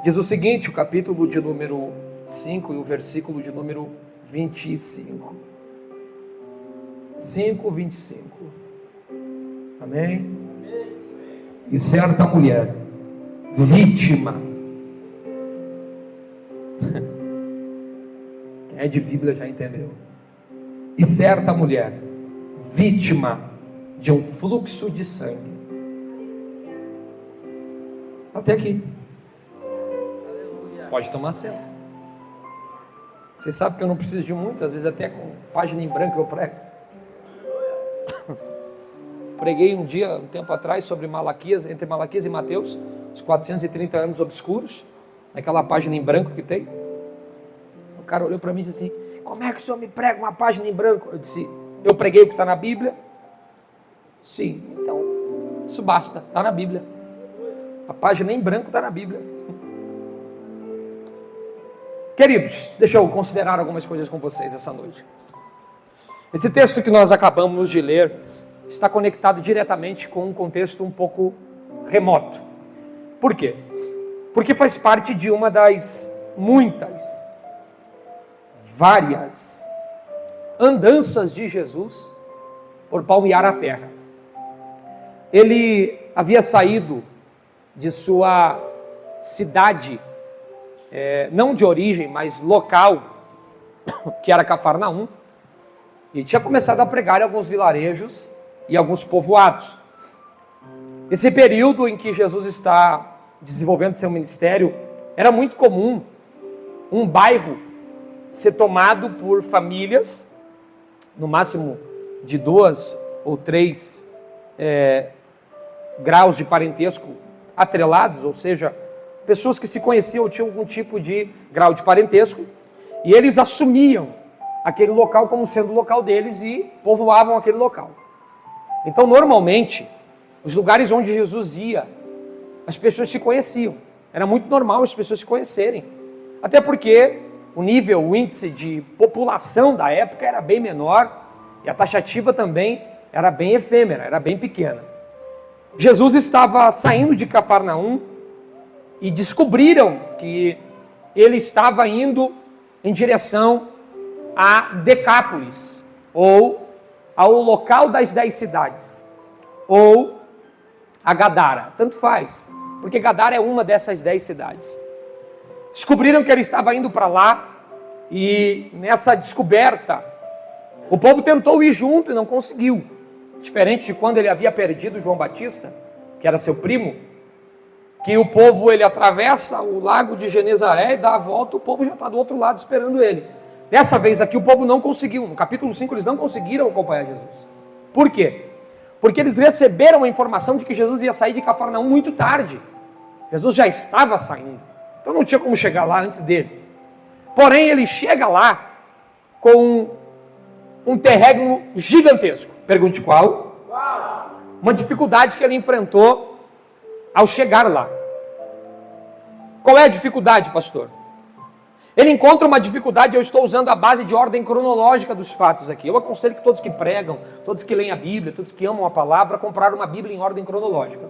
Diz o seguinte, o capítulo de número 5 e o versículo de número 25. 5, 25. Amém? E certa mulher, vítima. Quem é de Bíblia já entendeu. E certa mulher, vítima de um fluxo de sangue. Até aqui. Pode tomar assento. Vocês sabem que eu não preciso de muito, às vezes até com página em branco eu prego. Preguei um dia, um tempo atrás, sobre Malaquias, entre Malaquias e Mateus, os 430 anos obscuros, naquela página em branco que tem. O cara olhou para mim e disse assim: como é que o senhor me prega uma página em branco? Eu disse: eu preguei o que está na Bíblia. Sim, então isso basta, está na Bíblia. A página em branco está na Bíblia. Queridos, deixa eu considerar algumas coisas com vocês essa noite. Esse texto que nós acabamos de ler está conectado diretamente com um contexto um pouco remoto. Por quê? Porque faz parte de uma das várias andanças de Jesus por palmear a terra. Ele havia saído de sua cidade, não de origem, mas local, que era Cafarnaum, e tinha começado a pregar em alguns vilarejos e alguns povoados. Esse período em que Jesus está desenvolvendo seu ministério, era muito comum um bairro ser tomado por famílias, no máximo de 2 ou 3 graus de parentesco atrelados, ou seja, pessoas que se conheciam ou tinham algum tipo de grau de parentesco, e eles assumiam aquele local como sendo o local deles e povoavam aquele local. Então, normalmente, os lugares onde Jesus ia, as pessoas se conheciam. Era muito normal as pessoas se conhecerem. Até porque o índice de população da época era bem menor e a taxativa também era bem efêmera, era bem pequena. Jesus estava saindo de Cafarnaum e descobriram que ele estava indo em direção a Decápolis, ou ao local das 10 cidades, ou a Gadara, tanto faz, porque Gadara é uma dessas 10 cidades. Descobriram que ele estava indo para lá, e nessa descoberta, o povo tentou ir junto e não conseguiu. Diferente de quando ele havia perdido João Batista, que era seu primo, que o povo ele atravessa o lago de Genezaré e dá a volta, o povo já está do outro lado esperando ele. Dessa vez aqui o povo não conseguiu, no capítulo 5 eles não conseguiram acompanhar Jesus. Por quê? Porque eles receberam a informação de que Jesus ia sair de Cafarnaum muito tarde. Jesus já estava saindo, então não tinha como chegar lá antes dele. Porém ele chega lá com um terreno gigantesco. Pergunte qual? Uma dificuldade que ele enfrentou ao chegar lá. Qual é a dificuldade, pastor? Ele encontra uma dificuldade, eu estou usando a base de ordem cronológica dos fatos aqui. Eu aconselho que todos que pregam, todos que leem a Bíblia, todos que amam a palavra, comprar uma Bíblia em ordem cronológica.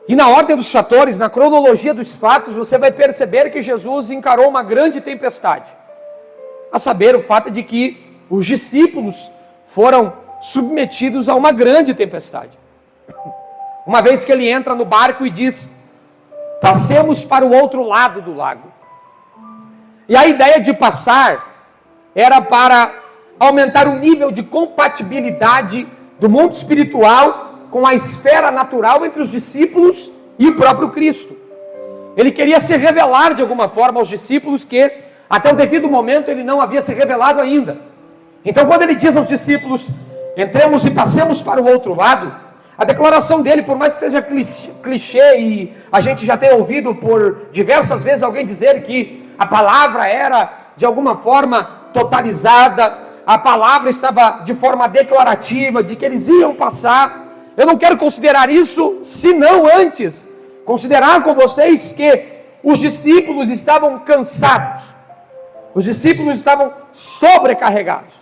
E na ordem dos fatores, na cronologia dos fatos, você vai perceber que Jesus encarou uma grande tempestade. A saber, o fato de que os discípulos foram submetidos a uma grande tempestade. Uma vez que ele entra no barco e diz: passemos para o outro lado do lago. E a ideia de passar era para aumentar o nível de compatibilidade do mundo espiritual com a esfera natural entre os discípulos e o próprio Cristo. Ele queria se revelar de alguma forma aos discípulos que até o devido momento ele não havia se revelado ainda. Então quando ele diz aos discípulos: entremos e passemos para o outro lado, a declaração dele, por mais que seja clichê e a gente já tenha ouvido por diversas vezes alguém dizer que a palavra era de alguma forma totalizada, a palavra estava de forma declarativa, de que eles iam passar, eu não quero considerar isso, senão antes, considerar com vocês que os discípulos estavam cansados, os discípulos estavam sobrecarregados,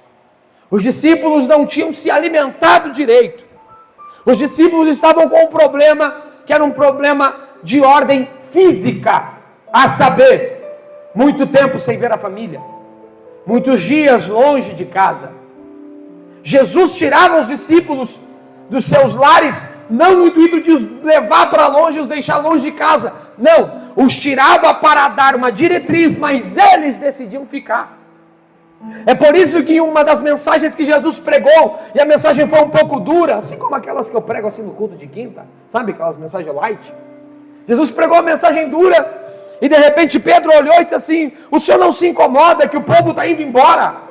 os discípulos não tinham se alimentado direito, os discípulos estavam com um problema que era um problema de ordem física, A saber, muito tempo sem ver a família, muitos dias longe de casa. Jesus tirava os discípulos dos seus lares, não no intuito de os levar para longe, os deixar longe de casa. Não, os tirava para dar uma diretriz, mas eles decidiam ficar. É por isso que uma das mensagens que Jesus pregou, e a mensagem foi um pouco dura, assim como aquelas que eu prego assim no culto de quinta, sabe aquelas mensagens light? Jesus pregou uma mensagem dura, e de repente Pedro olhou e disse assim: o senhor não se incomoda que o povo está indo embora?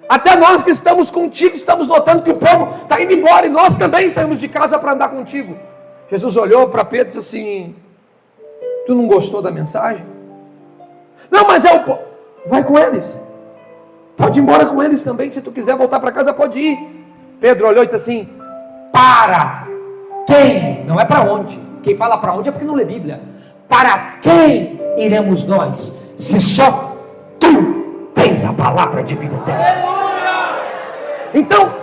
Até nós que estamos contigo, estamos notando que o povo está indo embora, e nós também saímos de casa para andar contigo. Jesus olhou para Pedro e disse assim: tu não gostou da mensagem? Não, mas é o povo. Vai com eles. Pode ir embora com eles também. Se tu quiser voltar para casa, pode ir. Pedro olhou e disse assim: para quem? Não é para onde. Quem fala para onde é porque não lê Bíblia. Para quem iremos nós, se só tu tens a palavra de vida eterna? Então,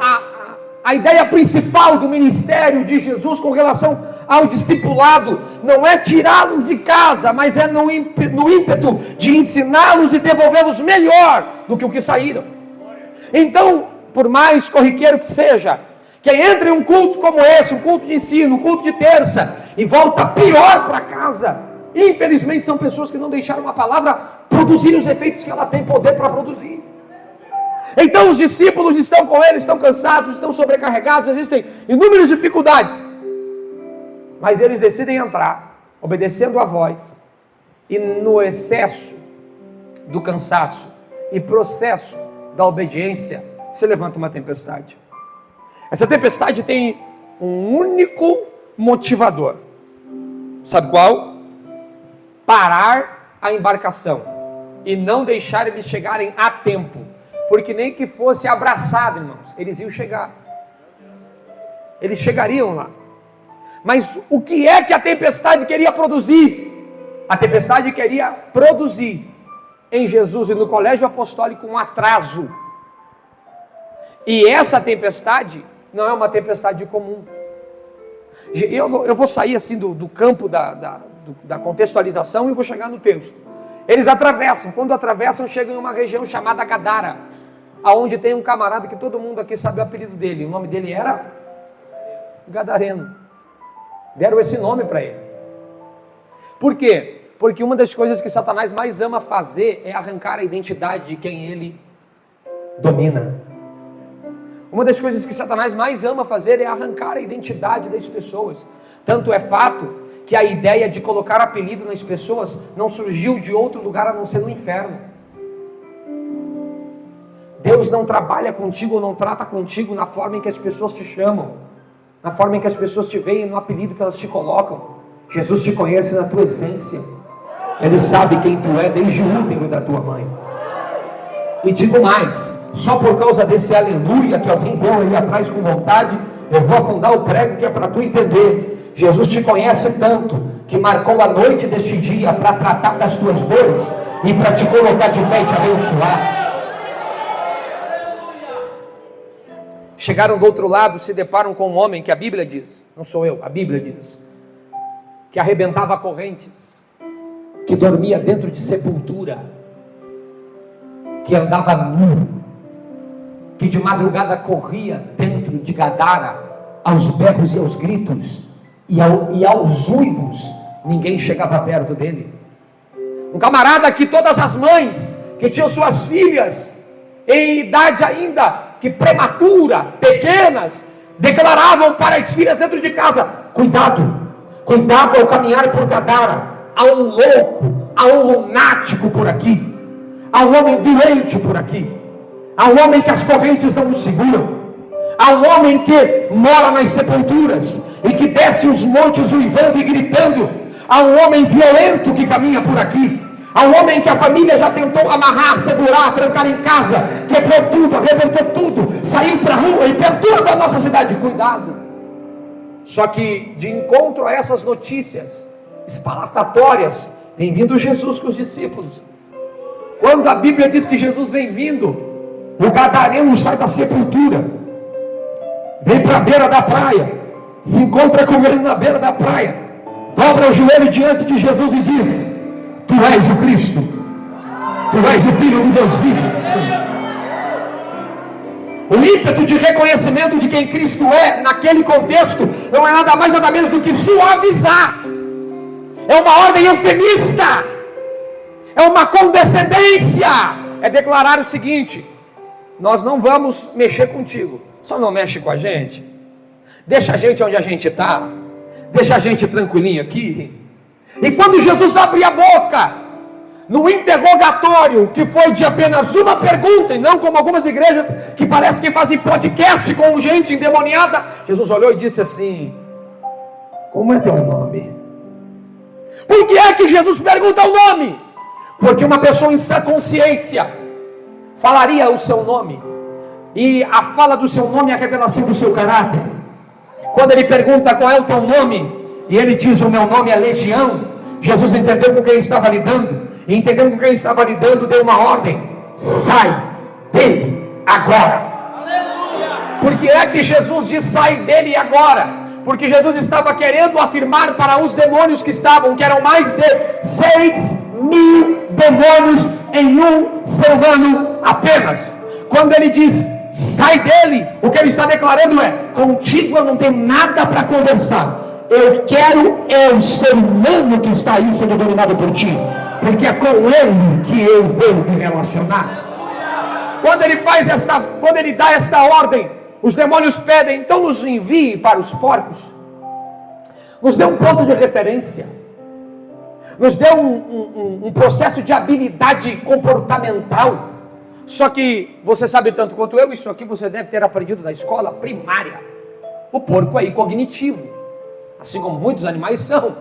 a ideia principal do ministério de Jesus com relação ao discipulado não é tirá-los de casa, mas é no ímpeto de ensiná-los e devolvê-los melhor do que o que saíram. Então, por mais corriqueiro que seja, quem entra em um culto como esse, um culto de ensino, um culto de terça, e volta pior para casa, infelizmente são pessoas que não deixaram a palavra produzir os efeitos que ela tem poder para produzir. Então os discípulos estão com ele, estão cansados, estão sobrecarregados, existem inúmeras dificuldades, mas eles decidem entrar, obedecendo a voz, e no excesso do cansaço e processo da obediência, se levanta uma tempestade. Essa tempestade tem um único motivador. Sabe qual? Parar a embarcação e não deixar eles chegarem a tempo, porque nem que fosse abraçado, irmãos, eles iam chegar. Eles chegariam lá. Mas o que é que a tempestade queria produzir? A tempestade queria produzir em Jesus e no colégio apostólico um atraso. E essa tempestade não é uma tempestade comum. Eu vou sair assim do campo da contextualização e vou chegar no texto. Eles atravessam, quando atravessam chegam em uma região chamada Gadara, aonde tem um camarada que todo mundo aqui sabe o apelido dele. O nome dele era Gadareno. Deram esse nome para ele. Por quê? Porque uma das coisas que Satanás mais ama fazer é arrancar a identidade de quem ele domina. Uma das coisas que Satanás mais ama fazer é arrancar a identidade das pessoas. Tanto é fato que a ideia de colocar apelido nas pessoas não surgiu de outro lugar a não ser no inferno. Deus não trabalha contigo ou não trata contigo na forma em que as pessoas te chamam, na forma em que as pessoas te veem, no apelido que elas te colocam. Jesus te conhece na tua essência. Ele sabe quem tu é desde o útero da tua mãe. E digo mais, só por causa desse aleluia que alguém deu aí atrás com vontade, eu vou afundar o prego que é para tu entender. Jesus te conhece tanto que marcou a noite deste dia para tratar das tuas dores e para te colocar de pé e te abençoar. Chegaram do outro lado, se deparam com um homem que a Bíblia diz, não sou eu, a Bíblia diz, que arrebentava correntes, que dormia dentro de sepultura, que andava nu, que de madrugada corria dentro de Gadara, aos berros e aos gritos, e aos uivos, ninguém chegava perto dele. Um camarada que todas as mães, que tinham suas filhas, em idade ainda, que prematura, pequenas, declaravam para as filhas dentro de casa: cuidado, cuidado ao caminhar por Gadara, há um louco, há um lunático por aqui, há um homem doente por aqui, há um homem que as correntes não o seguram, há um homem que mora nas sepulturas e que desce os montes uivando e gritando, há um homem violento que caminha por aqui, há um homem que a família já tentou amarrar, segurar, trancar em casa, quebrou tudo, arrebentou tudo, saiu para a rua e perturba a nossa cidade. Cuidado. Só que de encontro a essas notícias espalafatórias, vem vindo Jesus com os discípulos. Quando a Bíblia diz que Jesus vem vindo, o gadareno sai da sepultura, vem para a beira da praia, se encontra com ele na beira da praia, dobra o joelho diante de Jesus e diz: Tu és o Cristo, Tu és o Filho de Deus vivo. O ímpeto de reconhecimento de quem Cristo é, naquele contexto, não é nada mais nada menos do que suavizar. É uma ordem eufemista, é uma condescendência, é declarar o seguinte: nós não vamos mexer contigo, só não mexe com a gente, deixa a gente onde a gente está, deixa a gente tranquilinho aqui. E quando Jesus abre a boca, no interrogatório, que foi de apenas uma pergunta, e não como algumas igrejas, que parece que fazem podcast com gente endemoniada, Jesus olhou e disse assim: como é teu nome? Por que é que Jesus pergunta o nome? Porque uma pessoa em sã consciência falaria o seu nome, e a fala do seu nome é a revelação do seu caráter. Quando ele pergunta qual é o teu nome, e ele diz: o meu nome é Legião, Jesus entendeu com quem estava lidando, e entendendo com quem estava lidando, deu uma ordem: sai dele agora. Por que é que Jesus diz sai dele agora? Porque Jesus estava querendo afirmar para os demônios que estavam, que eram mais de 6.000 demônios em um ser humano apenas. Quando ele diz sai dele, o que ele está declarando é: contigo eu não tenho nada para conversar. Eu quero o ser humano que está aí sendo dominado por ti, porque é com ele que eu vou me relacionar. Quando ele dá esta ordem, os demônios pedem: então nos envie para os porcos, nos dê um ponto de referência, nos dê um processo de habilidade comportamental. Só que você sabe tanto quanto eu, isso aqui você deve ter aprendido na escola primária: o porco é cognitivo, assim como muitos animais são.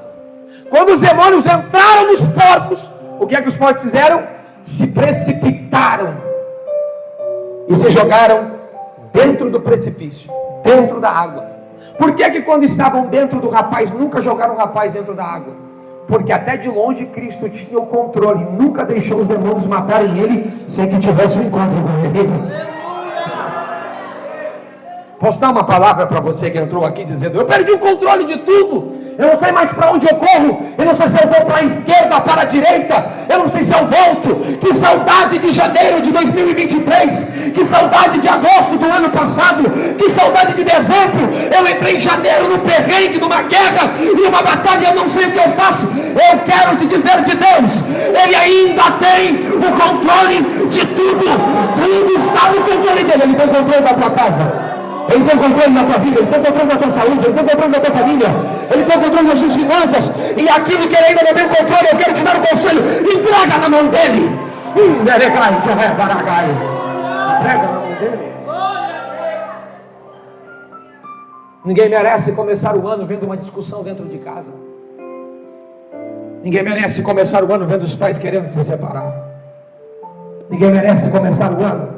Quando os demônios entraram nos porcos, o que é que os porcos fizeram? Se precipitaram e se jogaram dentro do precipício, dentro da água. Por que que quando estavam dentro do rapaz, nunca jogaram o rapaz dentro da água? Porque até de longe Cristo tinha o controle, nunca deixou os demônios matarem ele, sem que tivesse um encontro com eles. Posso dar uma palavra para você que entrou aqui dizendo: eu perdi o controle de tudo, eu não sei mais para onde eu corro, eu não sei se eu vou para a esquerda, para a direita, eu não sei se eu volto. Que saudade de janeiro de 2023, que saudade de agosto do ano passado, que saudade de dezembro. Eu entrei em janeiro no perrengue, numa guerra, numa batalha, eu não sei o que eu faço. Eu quero te dizer de Deus, Ele ainda tem o controle de tudo, tudo está no controle dele. Ele tem o controle da tua casa, Ele tem controle da tua vida, Ele tem controle da tua saúde, Ele tem controle da tua família, Ele tem controle das suas finanças. E aquilo que Ele ainda não tem controle, eu quero te dar um conselho: entrega na mão dEle. Entrega na mão dEle. Ninguém merece começar o ano vendo uma discussão dentro de casa. Ninguém merece começar o ano vendo os pais querendo se separar. Ninguém merece começar o ano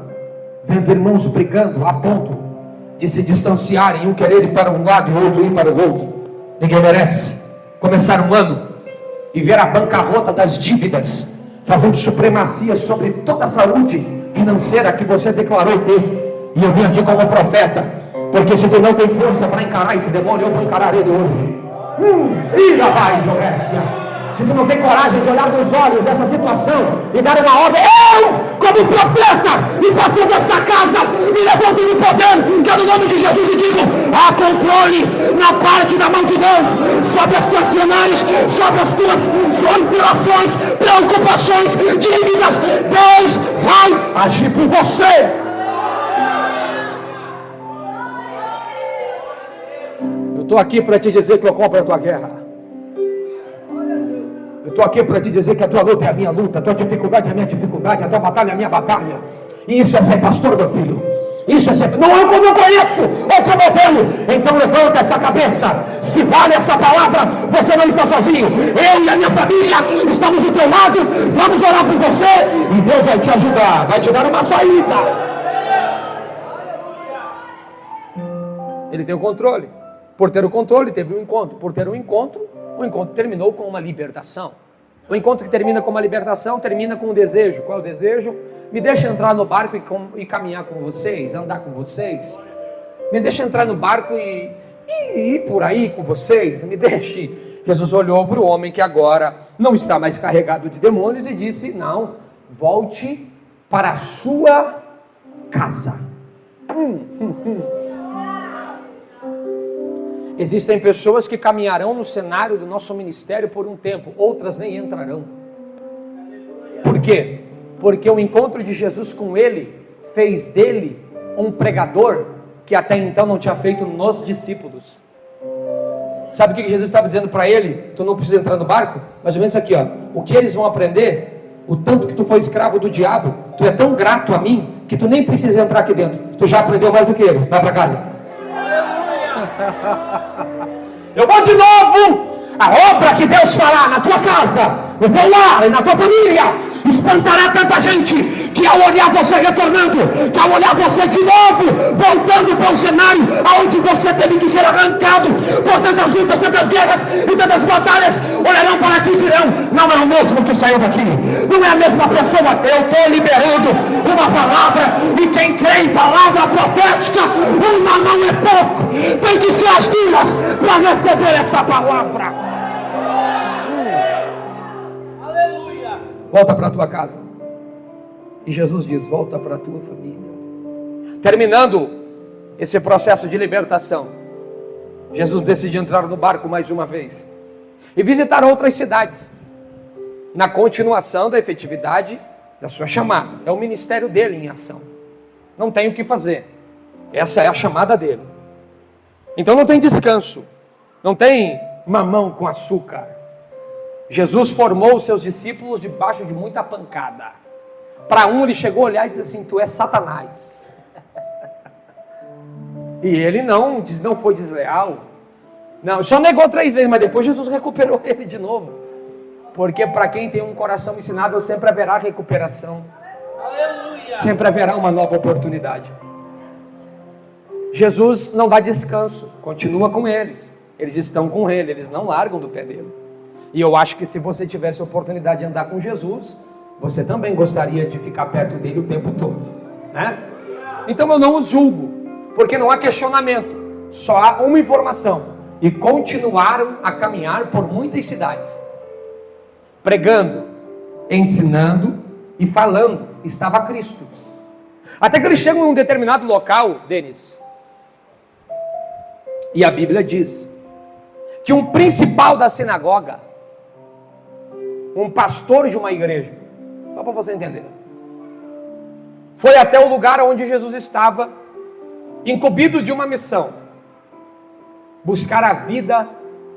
vendo irmãos brigando a ponto de se distanciarem, um querer ir para um lado e o outro ir para o outro. Ninguém merece começar um ano e ver a bancarrota das dívidas fazendo supremacia sobre toda a saúde financeira que você declarou ter. E eu vim aqui como profeta, porque se tu não tem força para encarar esse demônio, eu vou encarar ele hoje. Ira vai, Jorécia. Se tu não tem coragem de olhar nos olhos dessa situação e dar uma ordem, eu, como profeta e pastor desta casa, me levanto no poder, que é no nome de Jesus, e digo: há controle na parte da mão de Deus sobre as tuas finais, sobre as tuas solicitações, preocupações, dívidas. Deus vai agir por você. Eu estou aqui para te dizer que eu compro a tua guerra. Eu estou aqui para te dizer que a tua luta é a minha luta, a tua dificuldade é a minha dificuldade, a tua batalha é a minha batalha. E isso é ser pastor, meu filho. Isso é ser... Não é como eu conheço outro modelo. Então levanta essa cabeça. Se vale essa palavra, você não está sozinho. Eu e a minha família estamos do teu lado. Vamos orar por você e Deus vai te ajudar, vai te dar uma saída. Ele tem o controle. Por ter o controle, teve um encontro. Por ter um encontro, o encontro terminou com uma libertação. O encontro que termina com uma libertação, termina com um desejo. Qual é o desejo? Me deixa entrar no barco e caminhar com vocês, andar com vocês. Me deixa entrar no barco e ir por aí com vocês. Me deixe Jesus olhou para o homem que agora não está mais carregado de demônios e disse: não, volte para a sua casa. Existem pessoas que caminharão no cenário do nosso ministério por um tempo, outras nem entrarão. Por quê? Porque o encontro de Jesus com ele fez dele um pregador que até então não tinha feito nos discípulos. Sabe o que Jesus estava dizendo para ele? Tu não precisa entrar no barco? Mais ou menos aqui, ó. O que eles vão aprender? O tanto que tu foi escravo do diabo, tu é tão grato a mim que tu nem precisa entrar aqui dentro. Tu já aprendeu mais do que eles. Vai para casa. Eu vou de novo. A obra que Deus fará na tua casa, no teu lar e na tua família espantará tanta gente que ao olhar você retornando, que ao olhar você de novo voltando para o cenário aonde você teve que ser arrancado por tantas lutas, tantas guerras e tantas batalhas, olharão para ti e dirão: não é o mesmo que saiu daqui, não é a mesma pessoa. Eu estou liberando uma palavra, e quem crê em palavra profética, uma mão é pouco, tem que ser as duas para receber essa palavra. Volta para a tua casa. E Jesus diz: volta para a tua família. Terminando esse processo de libertação, Jesus decide entrar no barco mais uma vez e visitar outras cidades, na continuação da efetividade da sua chamada. É o ministério dele em ação. Não tem o que fazer. Essa é a chamada dele. Então não tem descanso, não tem mamão com açúcar. Jesus formou os seus discípulos debaixo de muita pancada. Para um ele chegou a olhar e disse assim: tu és Satanás. E ele não foi desleal. Não, só negou 3 vezes, mas depois Jesus recuperou ele de novo. Porque para quem tem um coração ensinável sempre haverá recuperação. Aleluia. Sempre haverá uma nova oportunidade. Jesus não dá descanso, continua com eles. Eles estão com ele, eles não largam do pé dele. E eu acho que se você tivesse a oportunidade de andar com Jesus, você também gostaria de ficar perto dele o tempo todo, né? Então eu não os julgo, porque não há questionamento, só há uma informação. E continuaram a caminhar por muitas cidades, pregando, ensinando e falando. Estava Cristo. Até que eles chegam em um determinado local, Denis, e a Bíblia diz que um principal da sinagoga, um pastor de uma igreja, só para você entender, foi até o lugar onde Jesus estava, incumbido de uma missão: buscar a vida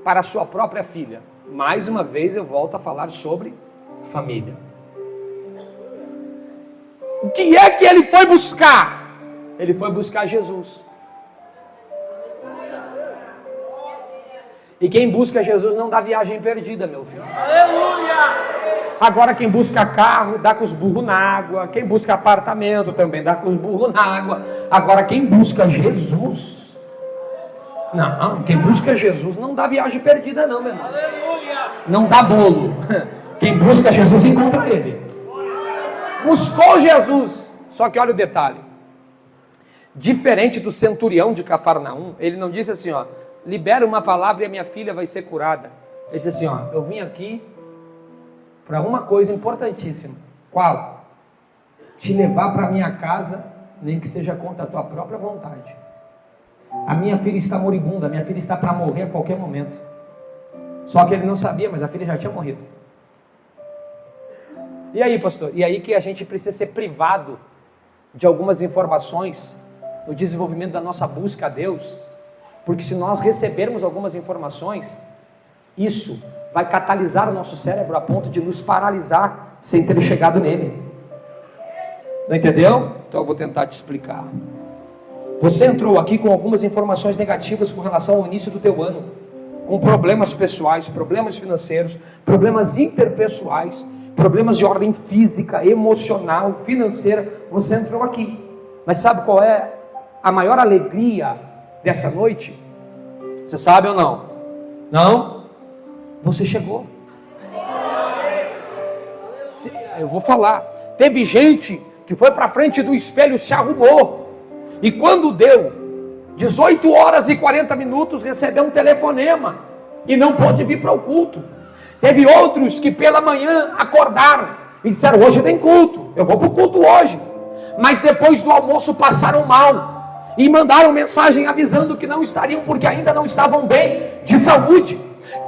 para a sua própria filha. Mais uma vez eu volto a falar sobre família. O que é que ele foi buscar? Ele foi buscar Jesus. E quem busca Jesus não dá viagem perdida, meu filho. Aleluia! Agora quem busca carro, dá com os burros na água. Quem busca apartamento também dá com os burros na água. Agora quem busca Jesus, não, quem busca Jesus não dá viagem perdida não, meu irmão. Aleluia! Não dá bolo. Quem busca Jesus encontra ele. Buscou Jesus. Só que olha o detalhe. Diferente do centurião de Cafarnaum, ele não disse assim, ó: libera uma palavra e a minha filha vai ser curada. Ele disse assim, ó: eu vim aqui para uma coisa importantíssima. Qual? Te levar para minha casa, nem que seja contra a tua própria vontade. A minha filha está moribunda, a minha filha está para morrer a qualquer momento. Só que ele não sabia, mas a filha já tinha morrido. E aí, pastor? E aí que a gente precisa ser privado de algumas informações no desenvolvimento da nossa busca a Deus. Porque se nós recebermos algumas informações, isso vai catalisar o nosso cérebro a ponto de nos paralisar sem ter chegado nele. Não entendeu? Então eu vou tentar te explicar. Você entrou aqui com algumas informações negativas com relação ao início do teu ano, com problemas pessoais, problemas financeiros, problemas interpessoais, problemas de ordem física, emocional, financeira. Você entrou aqui. Mas sabe qual é a maior alegria dessa noite? Você sabe ou não? Não? Você chegou. Eu vou falar. Teve gente que foi para frente do espelho, se arrumou, e quando deu 18 horas e 40 minutos, recebeu um telefonema e não pôde vir para o culto. Teve outros que pela manhã acordaram e disseram: hoje tem culto, eu vou para o culto hoje. Mas depois do almoço passaram mal e mandaram mensagem avisando que não estariam porque ainda não estavam bem de saúde.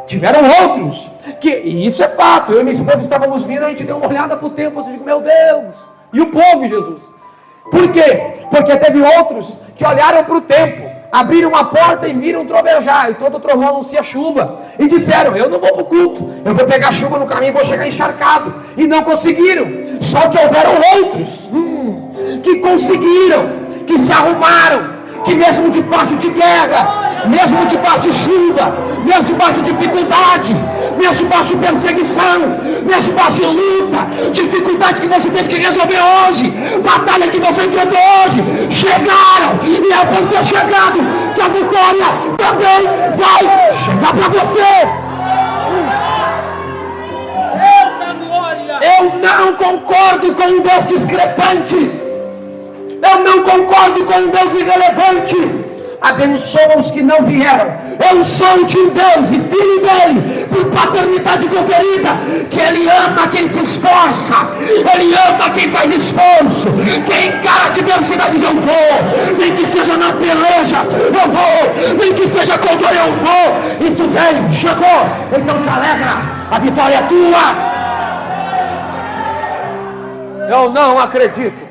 Tiveram outros que, e isso é fato, eu e minha esposa estávamos vindo, a gente deu uma olhada para o tempo, eu digo: meu Deus, e o povo, Jesus? Por quê? Porque teve outros que olharam para o tempo, abriram a porta e viram trovejar, e todo trovão anuncia chuva, e disseram: eu não vou para o culto, eu vou pegar chuva no caminho e vou chegar encharcado, e não conseguiram. Só que houveram outros que conseguiram, que se arrumaram, que mesmo debaixo de guerra, mesmo debaixo de chuva, mesmo debaixo de dificuldade, mesmo debaixo de perseguição, mesmo debaixo de luta, dificuldade que você teve que resolver hoje, batalha que você enfrentou hoje, chegaram, e é por ter chegado que a vitória também vai chegar para você. Eu não concordo com um Deus discrepante, eu não concordo com um Deus irrelevante. Abençoa os que não vieram. Eu sou de um Deus e filho dele, por paternidade conferida, que ele ama quem se esforça, ele ama quem faz esforço, quem encara adversidades. Eu vou, nem que seja na peleja, eu vou, nem que seja com dor, eu vou. E tu vem, chegou, então te alegra, a vitória é tua. Eu não acredito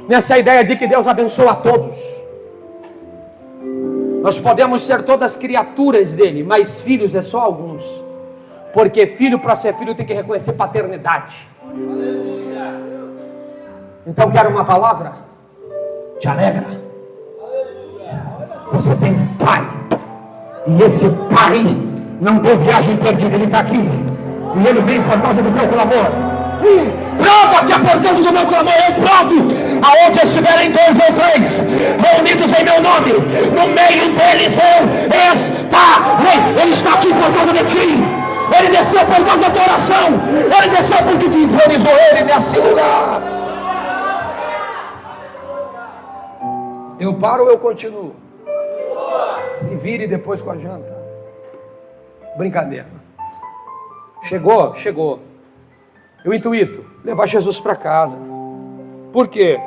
nessa ideia de que Deus abençoa a todos. Nós podemos ser todas criaturas dele, mas filhos é só alguns. Porque filho, para ser filho, tem que reconhecer paternidade. Então quero uma palavra? Te alegra. Você tem um pai, e esse pai não deu viagem perdida, ele está aqui, e ele vem por causa do teu clamor. Prova que é por causa do meu clamor. Eu provo, aonde estiverem 2 ou 3 reunidos em meu nome, no meio deles eu estarei. Ele está aqui por causa de ti, ele desceu por causa da tua oração, ele desceu porque te improvisou ele nesse lugar. Eu paro ou eu continuo? Se vire depois com a janta. Brincadeira. Chegou? Chegou. Eu intuito, levar Jesus para casa. Por quê?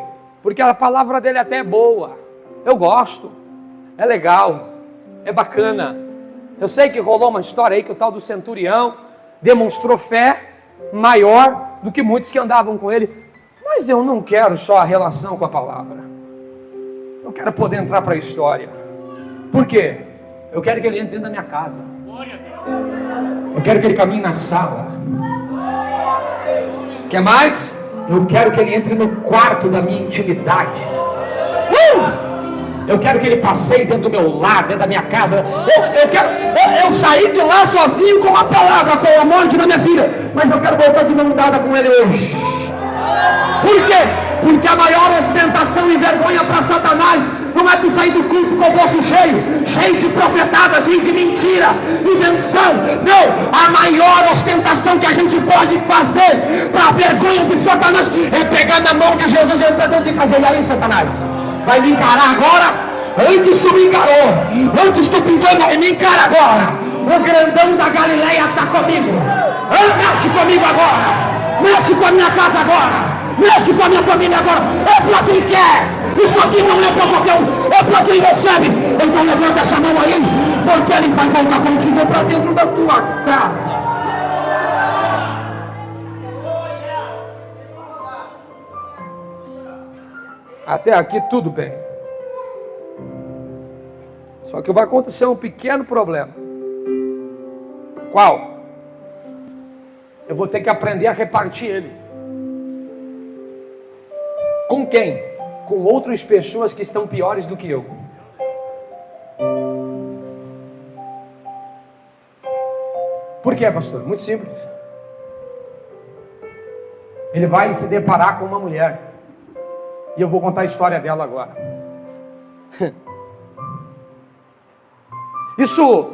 Porque a palavra dele até é boa. Eu gosto. É legal. É bacana. Eu sei que rolou uma história aí que o tal do centurião demonstrou fé maior do que muitos que andavam com ele. Mas eu não quero só a relação com a palavra. Eu quero poder entrar para a história. Por quê? Eu quero que ele entre dentro da minha casa. Eu quero que ele caminhe na sala. Quer mais? Eu quero que ele entre no quarto da minha intimidade. Eu quero que ele passeie dentro do meu lar, dentro da minha casa. Eu saí de lá sozinho com a palavra, com o amor na minha vida. Mas eu quero voltar de mão dada com ele hoje. Por quê? Porque a maior ostentação e vergonha para Satanás não é tu sair do culto com o bolso cheio de profetada, cheio de mentira, invenção. Não, a maior ostentação que a gente pode fazer para a vergonha de Satanás é pegar na mão de Jesus e entrar dentro de casa. E aí, Satanás, vai me encarar agora? Antes tu me encarou, antes tu pintou, me encara agora. O grandão da Galileia está comigo. Mexe comigo agora, mexe com a minha casa agora, mexe com a minha família agora. É para quem quer. Isso aqui não é para qualquer um, é para quem recebe. Então levanta essa mão aí, porque ele vai voltar contigo para dentro da tua casa. Até aqui tudo bem. Só que vai acontecer um pequeno problema. Qual? Eu vou ter que aprender a repartir ele. Com quem? Com outras pessoas que estão piores do que eu. Por quê, pastor? Muito simples. Ele vai se deparar com uma mulher. E eu vou contar a história dela agora. Isso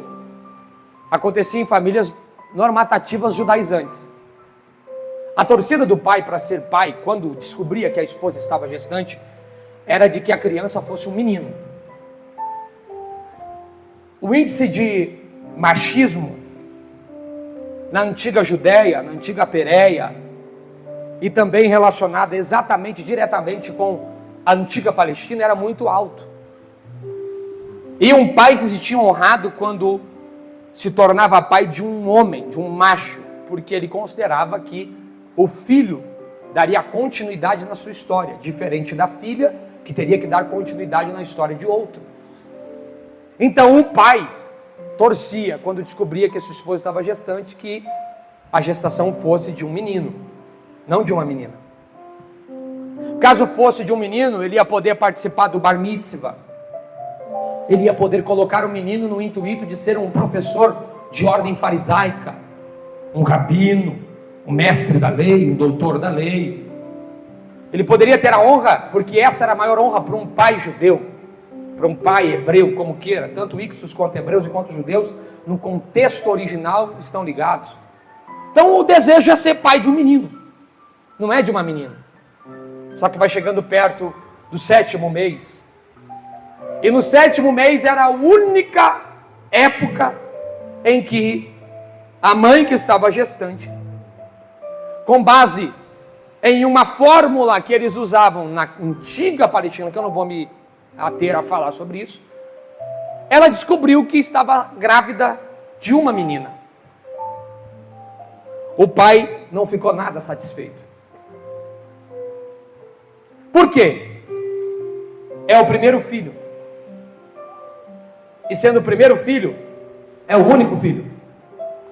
acontecia em famílias normatativas judaizantes. A torcida do pai para ser pai, quando descobria que a esposa estava gestante, era de que a criança fosse um menino. o índice de machismo na antiga Judéia, na antiga Pérea, e também relacionada exatamente, diretamente com a antiga Palestina, era muito alto. E um pai se sentia honrado quando se tornava pai de um homem, de um macho, porque ele considerava que o filho daria continuidade na sua história, diferente da filha, que teria que dar continuidade na história de outro. Então o pai torcia, quando descobria que sua esposa estava gestante, que a gestação fosse de um menino, não de uma menina. Caso fosse de um menino, ele ia poder participar do bar mitzvah. Ele ia poder colocar o menino no intuito de ser um professor de ordem farisaica, um rabino, um mestre da lei, um doutor da lei. Ele poderia ter a honra, porque essa era a maior honra para um pai judeu, para um pai hebreu, como queira. Tanto ixos quanto hebreus e quanto judeus, no contexto original, estão ligados. Então o desejo é ser pai de um menino, não é de uma menina. Só que vai chegando perto do 7º mês. E no 7º mês era a única época em que a mãe que estava gestante, com base em uma fórmula que eles usavam na antiga Palestina, que eu não vou me ater a falar sobre isso, ela descobriu que estava grávida de uma menina. O pai não ficou nada satisfeito. Por quê? É o primeiro filho. E sendo o primeiro filho, é o único filho.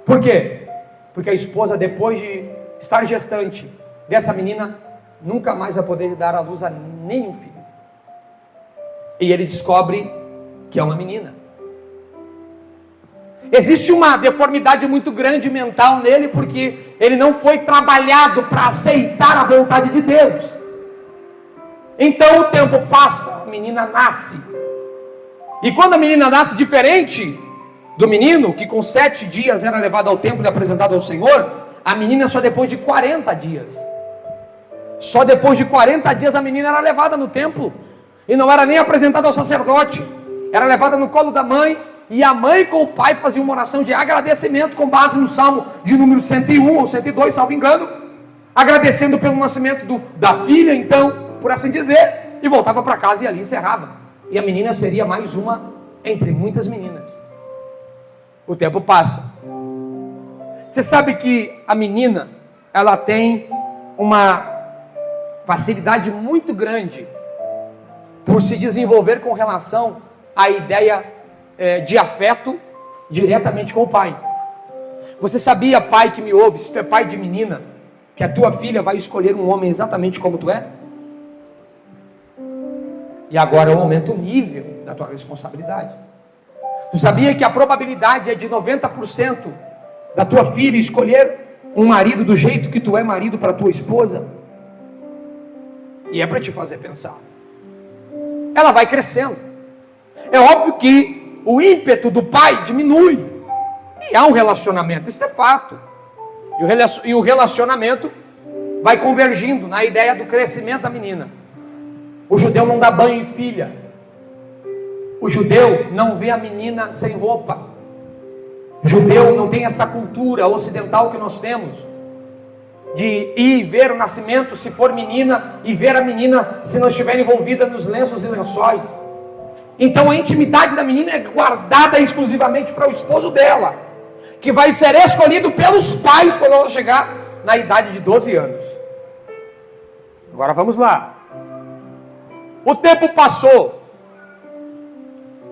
Por quê? Porque a esposa, depois de estar gestante dessa menina, nunca mais vai poder dar à luz a nenhum filho. E ele descobre que é uma menina. Existe uma deformidade muito grande mental nele, porque ele não foi trabalhado para aceitar a vontade de Deus. Então o tempo passa, a menina nasce. E quando a menina nasce, diferente do menino, que com 7 dias era levado ao templo e apresentado ao Senhor, a menina só depois de 40 dias. Só depois de 40 dias a menina era levada no templo. E não era nem apresentada ao sacerdote. Era levada no colo da mãe. E a mãe com o pai faziam uma oração de agradecimento com base no Salmo de número 101 ou 102, salvo engano. Agradecendo pelo nascimento da filha, então, por assim dizer. E voltava para casa e ali encerrava. E a menina seria mais uma entre muitas meninas. O tempo passa. Você sabe que a menina, ela tem uma facilidade muito grande por se desenvolver com relação à ideia de afeto diretamente com o pai. Você sabia, pai que me ouve, se tu é pai de menina, que a tua filha vai escolher um homem exatamente como tu é? E agora aumenta o nível da tua responsabilidade. Tu sabia que a probabilidade é de 90% da tua filha escolher um marido do jeito que tu é marido para tua esposa? E é para te fazer pensar. Ela vai crescendo. É óbvio que o ímpeto do pai diminui. E há um relacionamento, isso é fato. E o relacionamento vai convergindo na ideia do crescimento da menina. O judeu não dá banho em filha. O judeu não vê a menina sem roupa. O judeu não tem essa cultura ocidental que nós temos, de ir ver o nascimento se for menina, e ver a menina se não estiver envolvida nos lenços e lençóis. Então a intimidade da menina é guardada exclusivamente para o esposo dela, que vai ser escolhido pelos pais quando ela chegar na idade de 12 anos. Agora vamos lá. O tempo passou.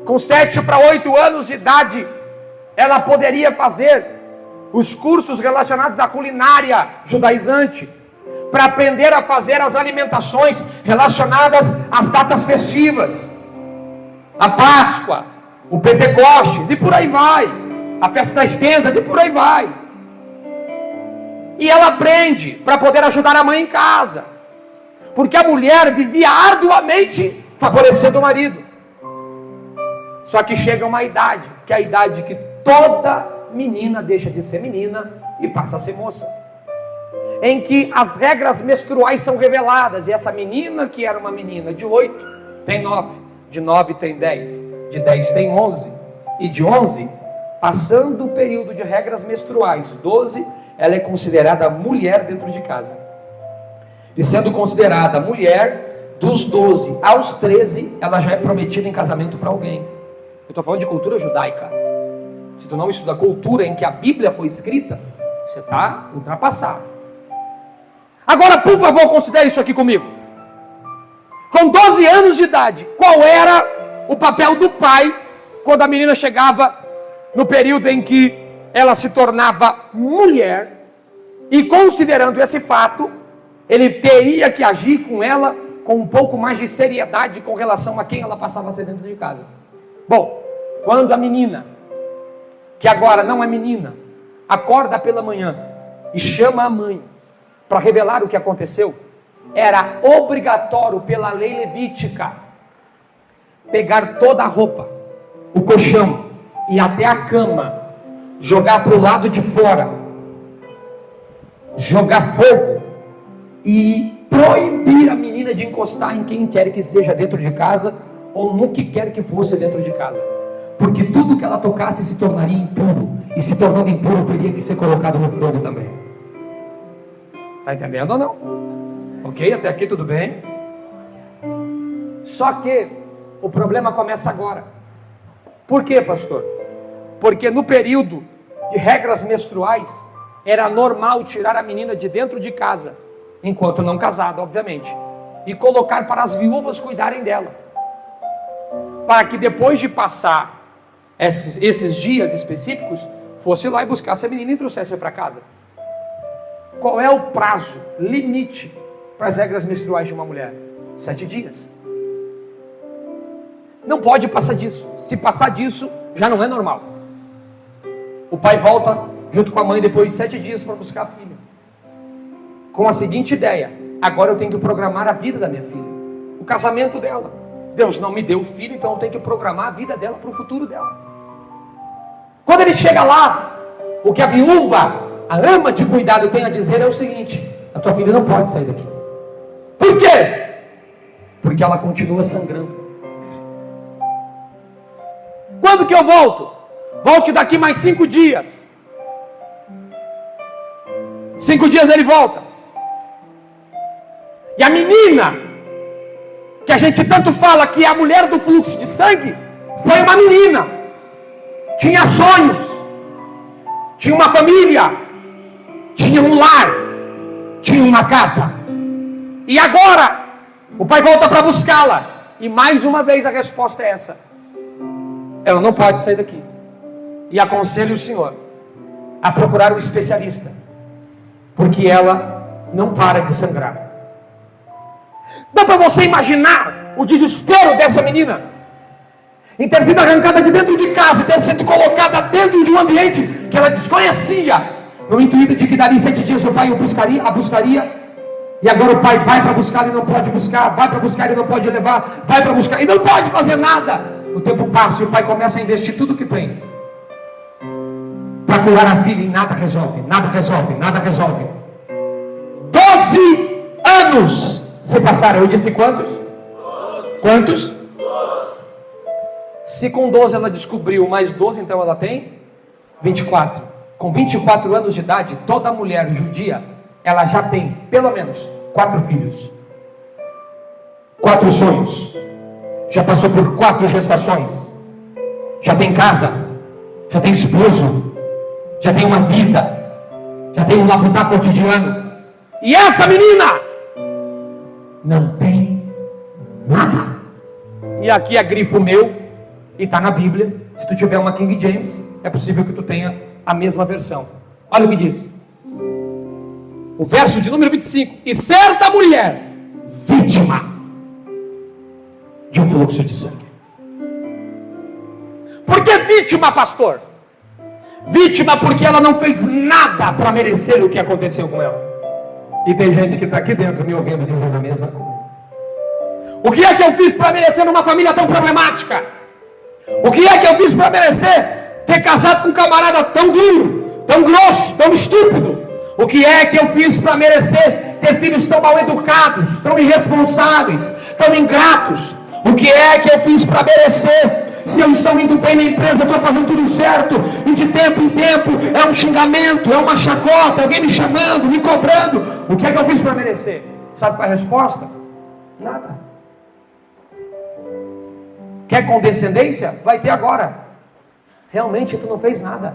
Com 7 para 8 anos de idade, ela poderia fazer os cursos relacionados à culinária judaizante, para aprender a fazer as alimentações relacionadas às datas festivas, a Páscoa, o Pentecostes, e por aí vai, a festa das tendas, e por aí vai. E ela aprende para poder ajudar a mãe em casa, porque a mulher vivia arduamente favorecendo o marido. Só que chega uma idade, que é a idade que toda menina deixa de ser menina e passa a ser moça, em que as regras menstruais são reveladas, e essa menina que era uma menina de 8 tem 9, de 9 tem 10, de 10 tem 11, e de 11, passando o período de regras menstruais, 12, ela é considerada mulher dentro de casa. E sendo considerada mulher, dos 12 aos 13, ela já é prometida em casamento para alguém. Eu estou falando de cultura judaica. Se tu não estuda a cultura em que a Bíblia foi escrita, você está ultrapassado. Agora, por favor, considere isso aqui comigo. Com 12 anos de idade, qual era o papel do pai quando a menina chegava no período em que ela se tornava mulher? E considerando esse fato, ele teria que agir com ela com um pouco mais de seriedade com relação a quem ela passava a ser dentro de casa. Bom, quando a menina, que agora não é menina, acorda pela manhã e chama a mãe para revelar o que aconteceu, era obrigatório pela lei levítica pegar toda a roupa, o colchão e até a cama, jogar para o lado de fora, jogar fogo e proibir a menina de encostar em quem quer que seja dentro de casa ou no que quer que fosse dentro de casa, porque tudo que ela tocasse se tornaria impuro, e se tornando impuro teria que ser colocado no fogo também. Está entendendo ou não? Ok, até aqui tudo bem? Só que o problema começa agora. Por quê, pastor? Porque no período de regras menstruais, era normal tirar a menina de dentro de casa, enquanto não casada, obviamente, e colocar para as viúvas cuidarem dela, para que depois de passar esses dias específicos, fosse lá e buscasse a menina e trouxesse para casa. Qual é o prazo limite para as regras menstruais de uma mulher? 7 dias. Não pode passar disso. Se passar disso, já não é normal. O pai volta junto com a mãe depois de 7 dias para buscar a filha, com a seguinte ideia: agora eu tenho que programar a vida da minha filha, o casamento dela. Deus não me deu filho, então eu tenho que programar a vida dela para o futuro dela. Quando ele chega lá, o que a viúva, a ama de cuidado, tem a dizer é o seguinte: a tua filha não pode sair daqui. Por quê? Porque ela continua sangrando. Quando que eu volto? Volte daqui mais 5 dias. 5 dias ele volta. E a menina, que a gente tanto fala que é a mulher do fluxo de sangue, foi uma menina. Tinha sonhos, tinha uma família, tinha um lar, tinha uma casa. E agora, o pai volta para buscá-la. E mais uma vez a resposta é essa: ela não pode sair daqui. E aconselho o senhor a procurar um especialista, porque ela não para de sangrar. Dá para você imaginar o desespero dessa menina em ter sido arrancada de dentro de casa, ter sido colocada dentro de um ambiente que ela desconhecia, no intuito de que dali 7 dias o pai a buscaria, e agora o pai vai para buscar e não pode buscar, vai para buscar e não pode levar, vai para buscar e não pode fazer nada. O tempo passa e o pai começa a investir tudo que tem para curar a filha, e nada resolve, nada resolve, nada resolve. 12 anos se passaram. Eu disse quantos? 12. Quantos? 12. Se com 12 ela descobriu mais 12, então ela tem 24. Com 24 anos de idade, toda mulher judia, ela já tem pelo menos 4 filhos, 4 sonhos, já passou por 4 gestações, já tem casa, já tem esposo, já tem uma vida, já tem um labutar cotidiano. E essa menina não tem nada. E aqui é grifo meu, e está na Bíblia. Se tu tiver uma King James, é possível que tu tenha a mesma versão. Olha o que diz o verso de número 25: e certa mulher, vítima de um fluxo de sangue. Por que vítima, pastor? Vítima porque ela não fez nada para merecer o que aconteceu com ela. E tem gente que está aqui dentro me ouvindo dizendo a mesma coisa. O que é que eu fiz para merecer numa família tão problemática? O que é que eu fiz para merecer ter casado com um camarada tão duro, tão grosso, tão estúpido? O que é que eu fiz para merecer ter filhos tão mal educados, tão irresponsáveis, tão ingratos? O que é que eu fiz para merecer Se eu estou indo bem na empresa, estou fazendo tudo certo, e de tempo em tempo é um xingamento, é uma chacota, alguém me chamando, me cobrando. O que é que eu fiz para merecer? Sabe qual é a resposta? Nada. Quer condescendência? Vai ter agora. Realmente tu não fez nada.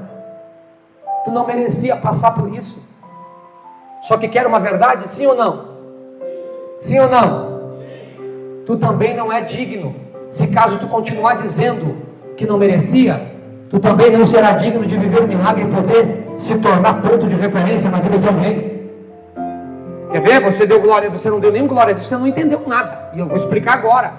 Tu não merecia passar por isso. Só que quer uma verdade? Sim ou não? Sim ou não? Tu também não é digno. Se caso tu continuar dizendo que não merecia, tu também não será digno de viver um milagre e poder se tornar ponto de referência na vida de alguém. Quer ver? Você deu glória, você não deu nem glória disso, você não entendeu nada. E eu vou explicar agora.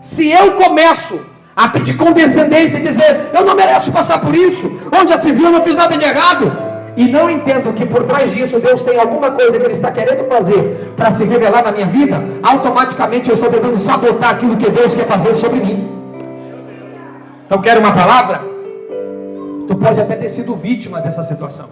Se eu começo a pedir condescendência e dizer, eu não mereço passar por isso, onde já se viu, eu não fiz nada de errado, e não entendo que por trás disso Deus tem alguma coisa que Ele está querendo fazer para se revelar na minha vida, automaticamente eu estou tentando sabotar aquilo que Deus quer fazer sobre mim. Então quer uma palavra? Tu pode até ter sido vítima dessa situação.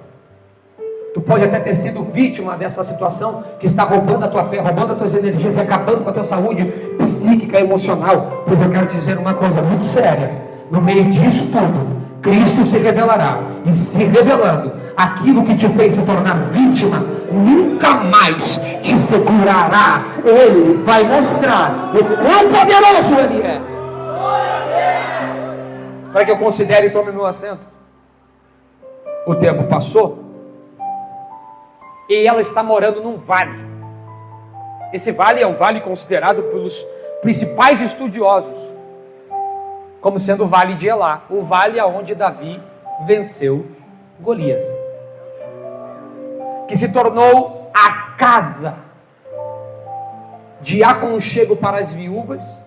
Tu pode até ter sido vítima dessa situação que está roubando a tua fé, roubando as tuas energias e acabando com a tua saúde psíquica e emocional. Pois eu quero dizer uma coisa muito séria. No meio disso tudo, Cristo se revelará. E se revelando, aquilo que te fez se tornar vítima, nunca mais te segurará. Ele vai mostrar o quão poderoso Ele é. Para que eu considere e tome meu assento. O tempo passou. E ela está morando num vale. Esse vale é um vale considerado pelos principais estudiosos como sendo o vale de Elá, o vale aonde Davi venceu Golias, que se tornou a casa de aconchego para as viúvas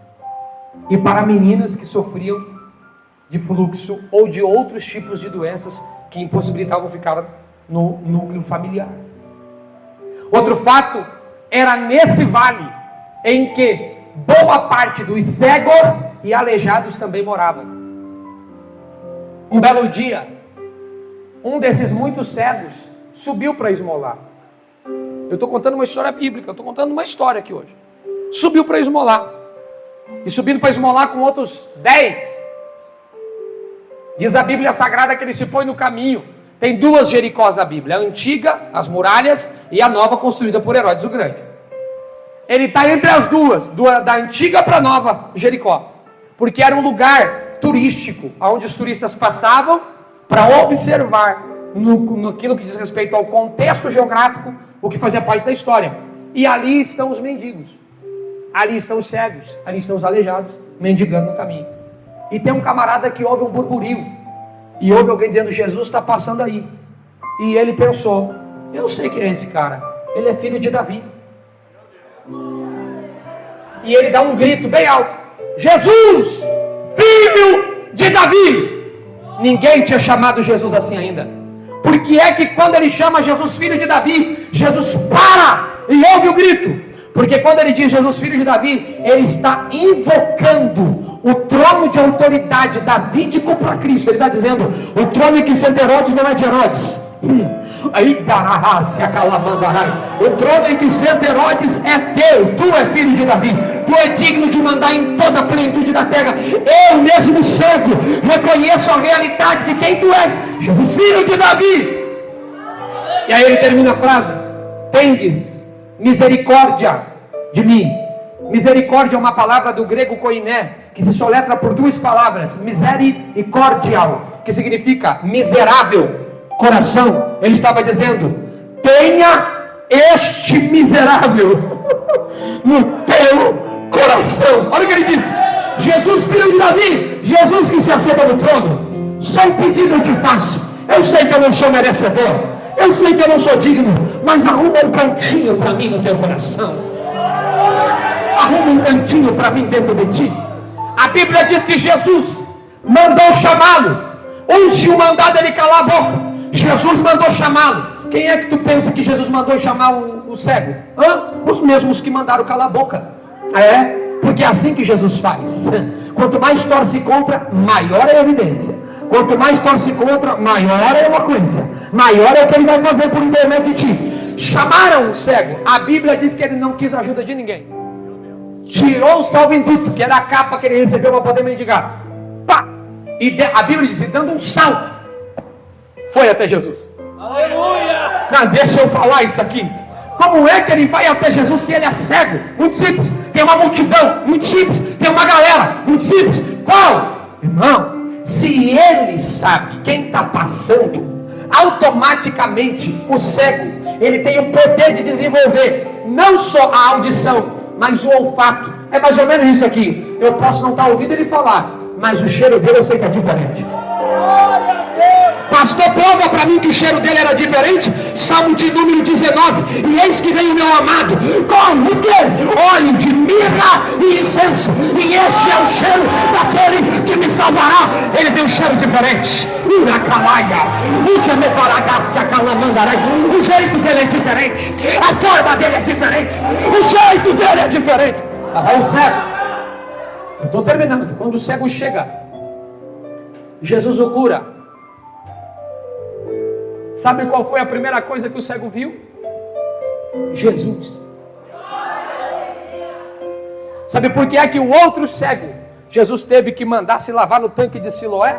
e para meninas que sofriam de fluxo ou de outros tipos de doenças que impossibilitavam ficar no núcleo familiar. Outro fato, era nesse vale em que boa parte dos cegos e aleijados também moravam. Um belo dia, um desses muitos cegos subiu para esmolar. Eu estou contando uma história bíblica, eu estou contando uma história aqui hoje. Subiu para esmolar. E subindo para esmolar com outros 10. Diz a Bíblia Sagrada que ele se põe no caminho. Tem duas Jericós na Bíblia, a antiga, as muralhas, e a nova construída por Herodes o Grande. Ele está entre as duas, da antiga para a nova Jericó, porque era um lugar turístico, onde os turistas passavam para observar, naquilo que diz respeito ao contexto geográfico, o que fazia parte da história. E ali estão os mendigos, ali estão os cegos, ali estão os aleijados, mendigando no caminho. E tem um camarada que ouve um burburinho, e ouve alguém dizendo, Jesus está passando aí. E ele pensou, eu sei quem é esse cara. Ele é filho de Davi. E ele dá um grito bem alto. Jesus, filho de Davi. Ninguém tinha chamado Jesus assim ainda. Porque é que quando ele chama Jesus filho de Davi, Jesus para e ouve o grito. Porque quando ele diz Jesus filho de Davi, ele está invocando o trono de autoridade davídico para Cristo. Ele está dizendo, o trono em que senta Herodes não é de Herodes. O trono em que senta Herodes é teu. Tu é filho de Davi. Tu é digno de mandar em toda a plenitude da terra. Eu mesmo cego reconheço a realidade de quem tu és, Jesus filho de Davi. E aí ele termina a frase, tendes misericórdia de mim. Misericórdia é uma palavra do grego koiné, que se soletra por duas palavras, misericordial, que significa miserável coração. Ele estava dizendo, tenha este miserável no teu coração. Olha o que ele disse, Jesus filho de Davi, Jesus que se assenta no trono. Só um pedido eu te faço, eu sei que eu não sou merecedor, eu sei que eu não sou digno, mas arruma um cantinho para mim no teu coração. Arruma um cantinho para mim dentro de ti. A Bíblia diz que Jesus mandou chamá-lo. Uns tinham mandado ele calar a boca, Jesus mandou chamá-lo. Quem é que tu pensa que Jesus mandou chamar o cego? Os mesmos que mandaram calar a boca. Porque é assim que Jesus faz. Quanto mais torce contra, maior é a evidência. Quanto mais torce contra, maior é a eloquência. Maior é o que ele vai fazer por intermédio de ti. Chamaram o cego. A Bíblia diz que ele não quis a ajuda de ninguém. Tirou o salvo-induto, que era a capa que ele recebeu para poder mendigar. Pá! E a Bíblia diz, dando um salto, foi até Jesus. Aleluia! Não, deixa eu falar isso aqui. Como é que ele vai até Jesus se ele é cego? Muito simples. Tem uma multidão, muito simples. Tem uma galera, muito simples. Qual? Irmão, se ele sabe quem está passando, automaticamente o cego, ele tem o poder de desenvolver não só a audição, mas o olfato. É mais ou menos isso aqui. Eu posso não estar ouvindo ele falar, mas o cheiro dele eu sei que é diferente. Pastor, prova para mim que o cheiro dele era diferente. Salmo de número 19. E eis que vem o meu amado com o quê? Óleo de mirra e incenso. E este é o cheiro daquele que me salvará. Ele tem um cheiro diferente. O jeito dele é diferente. A forma dele é diferente. O jeito dele é diferente. Aí o cego, eu estou terminando. Quando o cego chega, Jesus o cura. Sabe qual foi a primeira coisa que o cego viu? Jesus. Sabe por que é que o outro cego, Jesus teve que mandar se lavar no tanque de Siloé?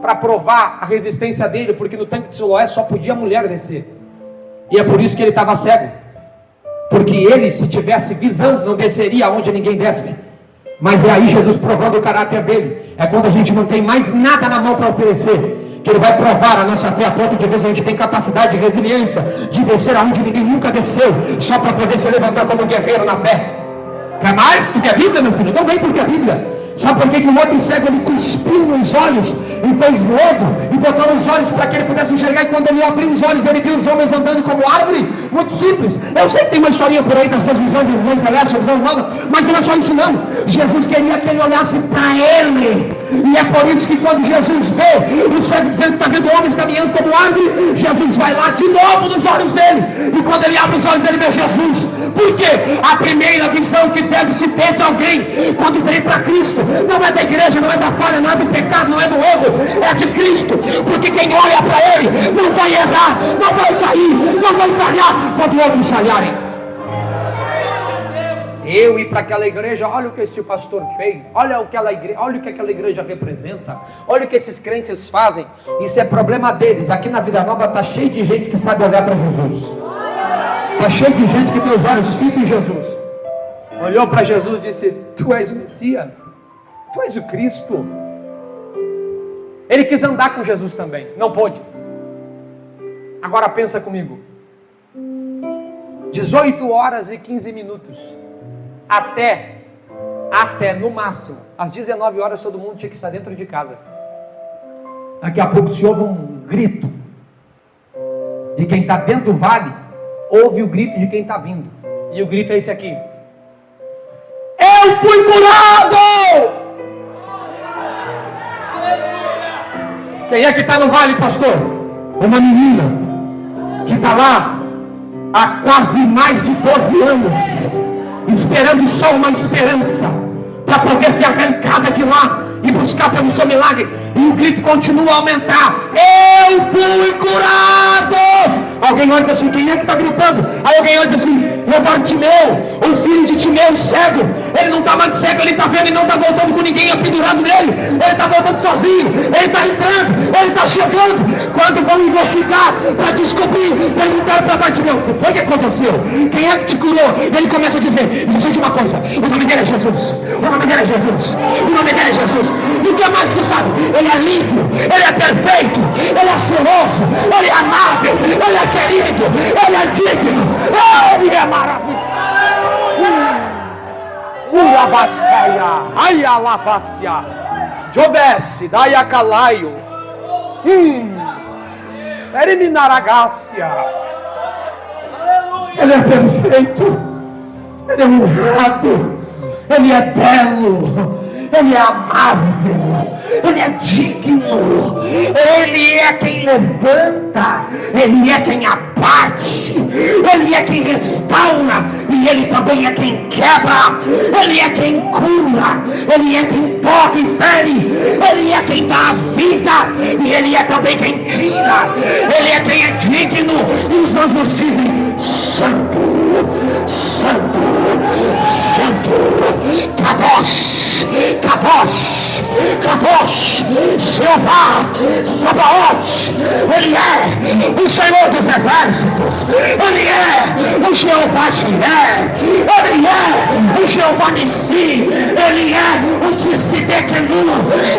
Para provar a resistência dele, porque no tanque de Siloé só podia a mulher descer. E é por isso que ele estava cego. Porque ele, se tivesse visão, não desceria onde ninguém desce. Mas é aí Jesus provando o caráter dele. É quando a gente não tem mais nada na mão para oferecer, que ele vai provar a nossa fé a ponto de ver se a gente tem capacidade de resiliência, de descer aonde ninguém nunca desceu, só para poder se levantar como um guerreiro na fé. Quer mais? Tu quer a Bíblia, meu filho? Então vem porque a Bíblia. Sabe por que o outro cego ele cuspiu nos olhos e fez lodo e botou nos olhos para que ele pudesse enxergar? E quando ele abriu os olhos, ele viu os homens andando como árvore? Muito simples. Eu sei que tem uma historinha por aí das duas visões, a visão celeste, a visão humana, mas não é só isso não. Jesus queria que ele olhasse para ele. E é por isso que quando Jesus vê o cego dizendo que está vendo homens caminhando como árvore, Jesus vai lá de novo nos olhos dele. E quando ele abre os olhos dele, vê Jesus. Por quê? A primeira visão que deve se ter de alguém quando vem para Cristo não é da igreja, não é da falha, não é do pecado, não é do erro, é de Cristo. Porque quem olha para ele não vai errar, não vai cair, não vai falhar quando outros falharem. Eu ir para aquela igreja, olha o que esse pastor fez, olha o que aquela igreja representa, olha o que esses crentes fazem. Isso é problema deles. Aqui na Vida Nova está cheio de gente que sabe olhar para Jesus. Está cheio de gente que tem os olhos fitos em Jesus. Olhou para Jesus e disse: Tu és o Messias, Tu és o Cristo. Ele quis andar com Jesus também, não pôde. Agora pensa comigo, 18 horas e 15 minutos, até no máximo, às 19 horas todo mundo tinha que estar dentro de casa. Daqui a pouco se ouve um grito de quem está dentro do vale, ouve o grito de quem está vindo, e o grito é esse aqui: eu fui curado! Quem é que está no vale, pastor? Uma menina que está lá há quase mais de 12 anos, esperando só uma esperança para poder ser arrancada de lá e buscar pelo seu milagre. E o grito continua a aumentar: eu fui curado! Alguém olha e diz assim: quem é que está gritando? Aí alguém olha e diz assim: é Bartimeu, o filho de Timeu, cego. Ele não está mais cego, ele está vendo e não está voltando com ninguém pendurado nele. Ele está voltando sozinho, ele está entrando, ele está chegando. Quando vão investigar para descobrir, perguntaram para Bartimeu: o que foi que aconteceu? Quem é que te curou? Ele começa a dizer: eu sei de uma coisa, o nome dele é Jesus, o nome dele é Jesus, o nome dele é Jesus. E o que mais que tu sabe? Ele é lindo, ele é perfeito, ele é cheiroso, ele é amável, ele é querido, ele é digno, ele é maravilhoso. Urabaxaia, aialabácia, Jovesse, daiacalaio, eriminaragácia. Ele é perfeito, ele é honrado, ele é belo, ele é amável, ele é digno, ele é quem levanta, ele é quem abate, ele é quem restaura, e ele também é quem quebra, ele é quem cura, ele é quem toca e fere, ele é quem dá a vida, e ele é também quem tira, ele é quem é digno. E os anjos dizem: Santo, Santo, Santo, Kadosh, Kadosh, Kadosh, Jeová, Sabaoth. Ele é o Senhor dos exércitos. Ele é o Jeová Jireh. Ele é o Jeová Nissi. Ele é o Tsidekenu.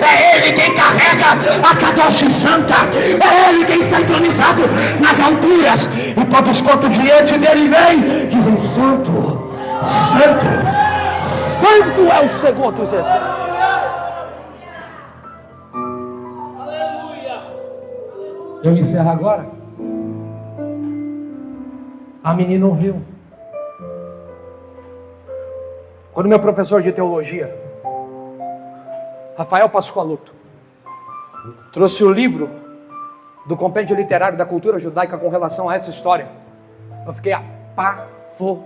É Ele quem carrega a Kadosh Santa. É Ele quem está entronizado nas alturas. E todos quanto diante dele vem, dizem: Santo, Santo, Santo é o Senhor dos exércitos. Eu encerro agora. A menina ouviu. Quando meu professor de teologia, Rafael Pascoaloto, trouxe o livro do compêndio literário da cultura judaica com relação a essa história, eu fiquei apavorado.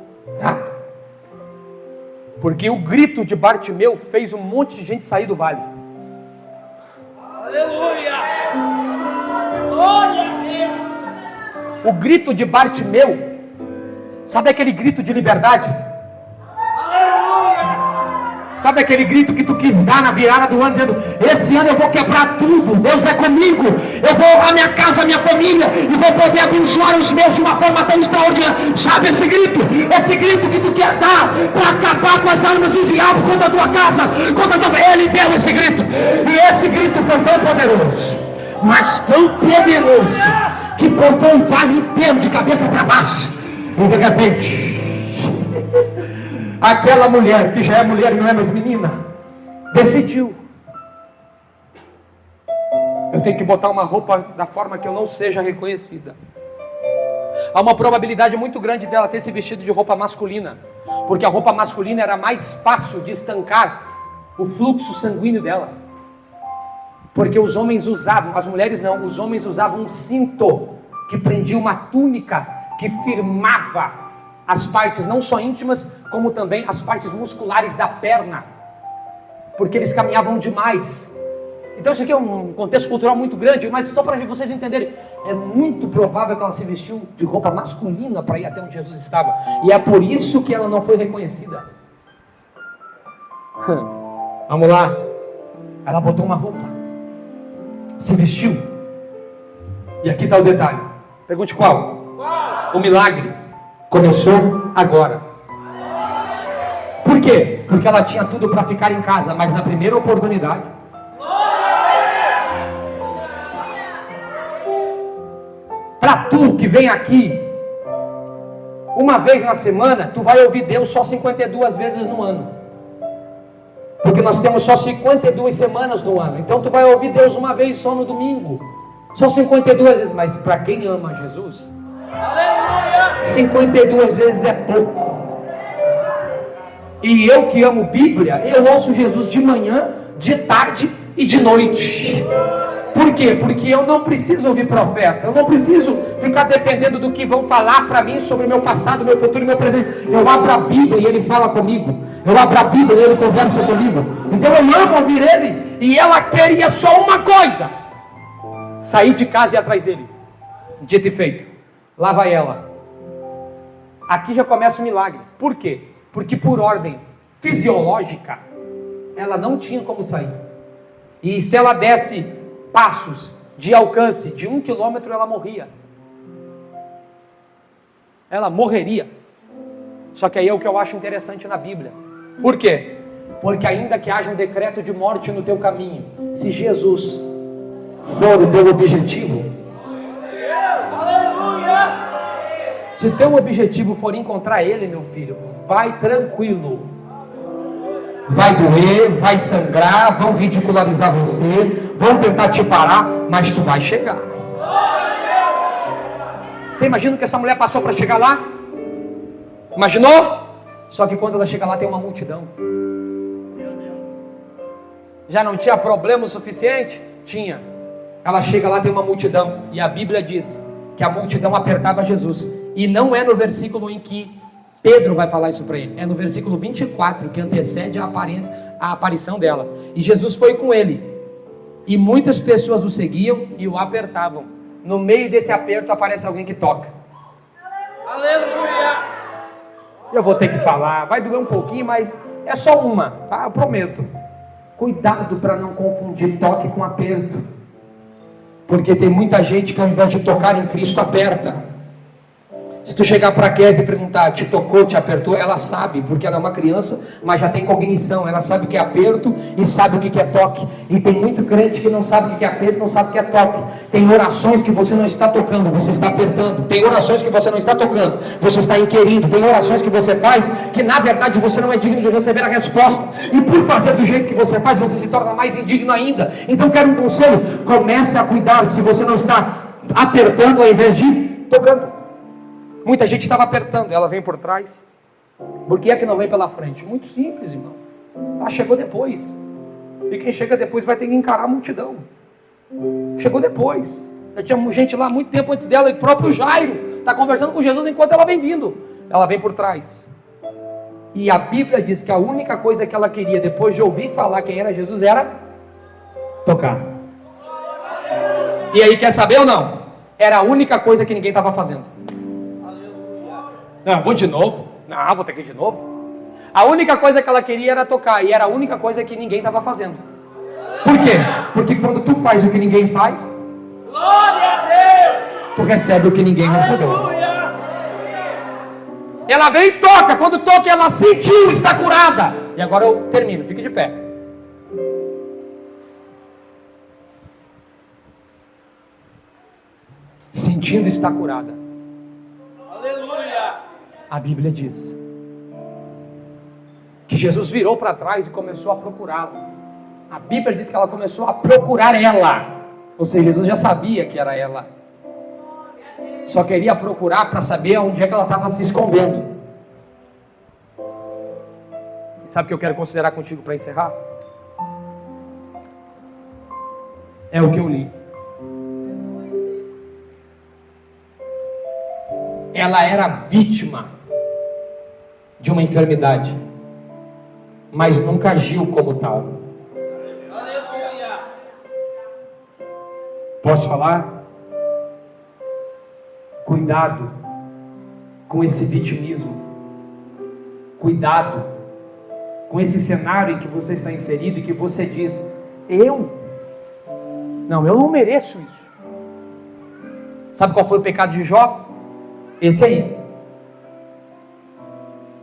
Porque o grito de Bartimeu fez um monte de gente sair do vale. Aleluia! Glória a Deus! O grito de Bartimeu, sabe aquele grito de liberdade? Sabe aquele grito que tu quis dar na virada do ano, dizendo: esse ano eu vou quebrar tudo, Deus é comigo, eu vou honrar minha casa, minha família, e vou poder abençoar os meus de uma forma tão extraordinária. Sabe esse grito? Esse grito que tu quer dar para acabar com as armas do diabo contra a tua casa, contra a tua família. Ele deu esse grito, e esse grito foi tão poderoso, mas tão poderoso, que botou um vale inteiro de cabeça para baixo. E de repente, aquela mulher, que já é mulher e não é mais menina, decidiu: eu tenho que botar uma roupa da forma que eu não seja reconhecida. Há uma probabilidade muito grande dela ter se vestido de roupa masculina, porque a roupa masculina era mais fácil de estancar o fluxo sanguíneo dela. Porque os homens usavam, as mulheres não, os homens usavam um cinto que prendia uma túnica que firmava as partes não só íntimas, como também as partes musculares da perna, porque eles caminhavam demais. Então isso aqui é um contexto cultural muito grande, mas só para vocês entenderem, é muito provável que ela se vestiu de roupa masculina para ir até onde Jesus estava, e é por isso que ela não foi reconhecida. Vamos lá, ela botou uma roupa, se vestiu, e aqui está o detalhe. Pergunte qual? O milagre começou agora. Por quê? Porque ela tinha tudo para ficar em casa, mas na primeira oportunidade, para tu que vem aqui uma vez na semana, tu vai ouvir Deus só 52 vezes no ano, porque nós temos só 52 semanas no ano. Então tu vai ouvir Deus uma vez só no domingo, só 52 vezes. Mas para quem ama Jesus, 52 vezes é pouco. E eu que amo Bíblia, eu ouço Jesus de manhã, de tarde e de noite. Por quê? Porque eu não preciso ouvir profeta, eu não preciso ficar dependendo do que vão falar para mim sobre o meu passado, meu futuro e meu presente. Eu abro a Bíblia e ele fala comigo, eu abro a Bíblia e ele conversa comigo. Então eu amo ouvir ele. E ela queria só uma coisa: sair de casa e ir atrás dele. Dito e feito, lá vai ela. Aqui já começa o milagre. Por quê? Porque por ordem fisiológica ela não tinha como sair. E se ela desse passos de alcance de 1 quilômetro, ela morria. Ela morreria. Só que aí é o que eu acho interessante na Bíblia. Por quê? Porque ainda que haja um decreto de morte no teu caminho, se Jesus for o teu objetivo, se teu objetivo for encontrar Ele, meu filho, vai tranquilo. Vai doer, vai sangrar, vão ridicularizar você, vão tentar te parar, mas tu vai chegar. Você imagina o que essa mulher passou para chegar lá? Imaginou? Só que quando ela chega lá tem uma multidão. Já não tinha problema o suficiente? Tinha. Ela chega lá, tem uma multidão, e a Bíblia diz que a multidão apertava Jesus. E não é no versículo em que Pedro vai falar isso para ele, é no versículo 24, que antecede a aparição dela. E Jesus foi com ele, e muitas pessoas o seguiam e o apertavam. No meio desse aperto aparece alguém que toca. Aleluia! Eu vou ter que falar, vai doer um pouquinho, mas é só uma, tá? Eu prometo. Cuidado para não confundir toque com aperto. Porque tem muita gente que ao invés de tocar em Cristo, aperta. Se tu chegar para a Kézia e perguntar, te tocou, te apertou, ela sabe, porque ela é uma criança, mas já tem cognição, ela sabe o que é aperto e sabe o que é toque. E tem muito crente que não sabe o que é aperto, não sabe o que é toque. Tem orações que você não está tocando, você está apertando. Tem orações que você não está tocando, você está inquirindo. Tem orações que você faz que na verdade você não é digno de receber a resposta. E por fazer do jeito que você faz, você se torna mais indigno ainda. Então quero um conselho, comece a cuidar se você não está apertando ao invés de tocando. Muita gente estava apertando, ela vem por trás. Por que é que não vem pela frente? Muito simples, irmão. Ela chegou depois. E quem chega depois vai ter que encarar a multidão. Chegou depois. Já tinha gente lá muito tempo antes dela. E o próprio Jairo está conversando com Jesus enquanto ela vem vindo. Ela vem por trás. E a Bíblia diz que a única coisa que ela queria, depois de ouvir falar quem era Jesus, era tocar. E aí, quer saber ou não? Era a única coisa que ninguém estava fazendo. Não, vou de novo. Não, vou ter que ir de novo. A única coisa que ela queria era tocar. E era a única coisa que ninguém estava fazendo. Por quê? Porque quando tu faz o que ninguém faz, Glória a Deus! tu recebe o que ninguém recebeu. Aleluia! Ela vem e toca. Quando toca, ela sentiu, está curada. E agora eu termino. Fique de pé. Sentindo, está curada. Aleluia! A Bíblia diz que Jesus virou para trás e começou a procurá-la. A Bíblia diz que ela começou a procurar ela. Ou seja, Jesus já sabia que era ela. Só queria procurar para saber onde é que ela estava se escondendo. E sabe o que eu quero considerar contigo para encerrar? É o que eu li. Ela era vítima de uma enfermidade, mas nunca agiu como tal. Aleluia! Posso falar? Cuidado com esse vitimismo. Cuidado com esse cenário em que você está inserido e que você diz, eu não mereço isso. Sabe qual foi o pecado de Jó? Esse aí.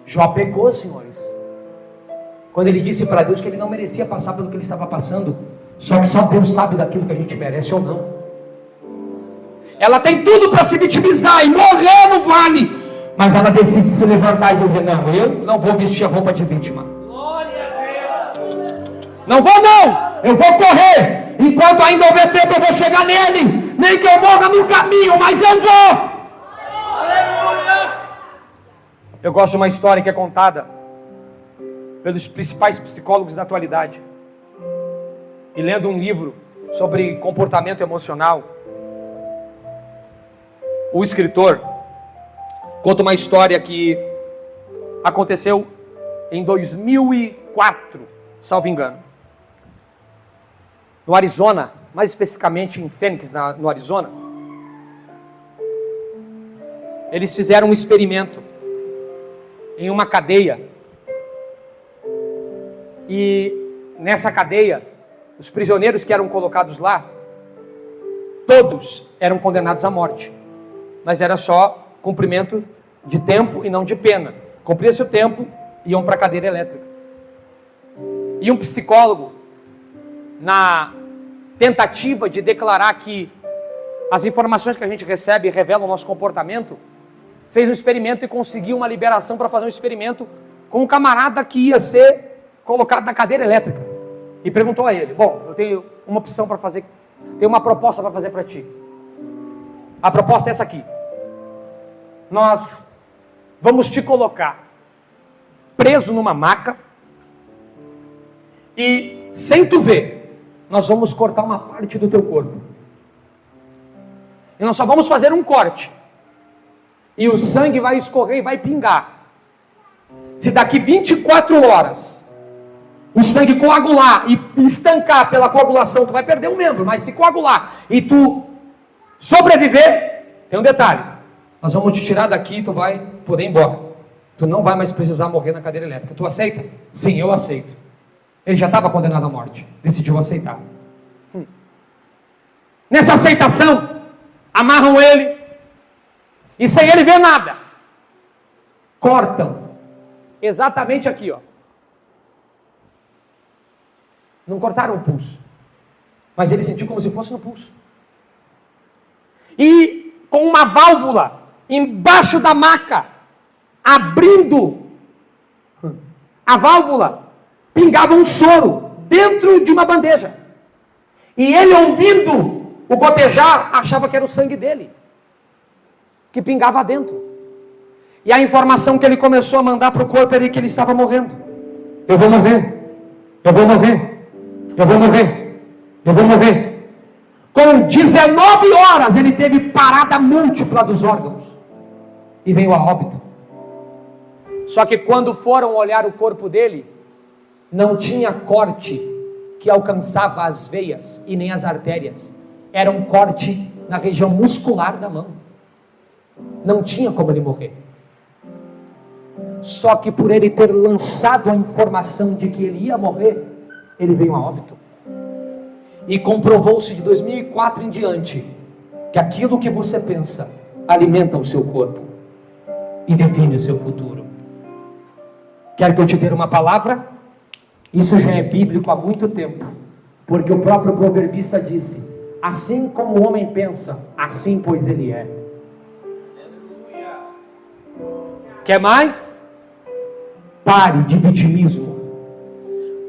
Jó pecou, senhores. Quando ele disse para Deus que ele não merecia passar pelo que ele estava passando. Só que só Deus sabe daquilo que a gente merece ou não. Ela tem tudo para se vitimizar e morrer no vale. Mas ela decide se levantar e dizer, não, eu não vou vestir a roupa de vítima. Glória a Deus! Não vou não, eu vou correr. Enquanto ainda houver tempo eu vou chegar nele. Nem que eu morra no caminho, mas eu vou. Aleluia! Eu gosto de uma história que é contada pelos principais psicólogos da atualidade. E lendo um livro sobre comportamento emocional, o escritor conta uma história que aconteceu em 2004, salvo engano. No Arizona, mais especificamente em Phoenix, no Arizona, eles fizeram um experimento em uma cadeia. E nessa cadeia, os prisioneiros que eram colocados lá, todos eram condenados à morte. Mas era só cumprimento de tempo e não de pena. Cumpria-se o tempo, iam para a cadeira elétrica. E um psicólogo, na tentativa de declarar que as informações que a gente recebe revelam o nosso comportamento, fez um experimento e conseguiu uma liberação para fazer um experimento com um camarada que ia ser colocado na cadeira elétrica. E perguntou a ele, bom, eu tenho uma opção para fazer, tenho uma proposta para fazer para ti. A proposta é essa aqui. Nós vamos te colocar preso numa maca e, sem tu ver, nós vamos cortar uma parte do teu corpo. E nós só vamos fazer um corte. E o sangue vai escorrer e vai pingar. Se daqui 24 horas o sangue coagular e estancar pela coagulação, tu vai perder um membro, mas se coagular e tu sobreviver, tem um detalhe, nós vamos te tirar daqui e tu vai poder ir embora. Tu não vai mais precisar morrer na cadeira elétrica. Tu aceita? Sim, eu aceito. Ele já estava condenado à morte. Decidiu aceitar. Nessa aceitação, amarram ele. E sem ele ver nada. Cortam. Exatamente aqui, ó. Não cortaram o pulso. Mas ele sentiu como se fosse no pulso. E com uma válvula embaixo da maca, abrindo a válvula, pingava um soro dentro de uma bandeja. E ele, ouvindo o gotejar, achava que era o sangue dele, que pingava dentro. E a informação que ele começou a mandar para o corpo era que ele estava morrendo. Eu vou morrer. Eu vou morrer. Eu vou morrer. Eu vou morrer. Com 19 horas ele teve parada múltipla dos órgãos. E veio a óbito. Só que quando foram olhar o corpo dele, não tinha corte que alcançava as veias e nem as artérias. Era um corte na região muscular da mão. Não tinha como ele morrer. Só que por ele ter lançado a informação de que ele ia morrer, ele veio a óbito. E comprovou-se de 2004 em diante que aquilo que você pensa alimenta o seu corpo e define o seu futuro. Quer que eu te dê uma palavra? Isso já é bíblico há muito tempo, porque o próprio proverbista disse: assim como o homem pensa, assim pois ele é. Quer mais? Pare de vitimismo.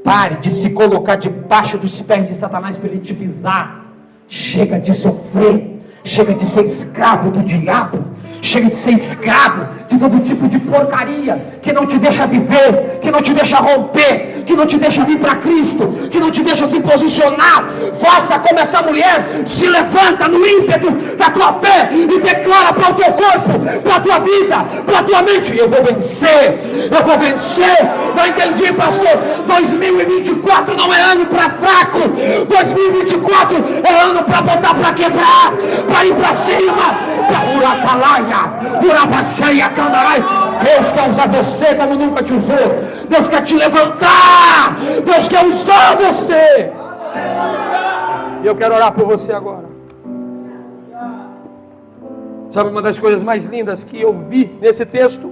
Pare de se colocar debaixo dos pés de Satanás para ele te pisar. Chega de sofrer. Chega de ser escravo do diabo. Chega de ser escravo de todo tipo de porcaria que não te deixa viver, que não te deixa romper, que não te deixa vir para Cristo, que não te deixa se posicionar. Faça como essa mulher, se levanta no ímpeto da tua fé e declara para o teu corpo, para a tua vida, para a tua mente: eu vou vencer, eu vou vencer. Não entendi, pastor. 2024 não é ano para fraco. 2024 é ano para botar para quebrar, para ir para cima. Deus quer usar você como nunca te usou. Deus quer te levantar. Deus quer usar você. E eu quero orar por você agora. Sabe, uma das coisas mais lindas que eu vi nesse texto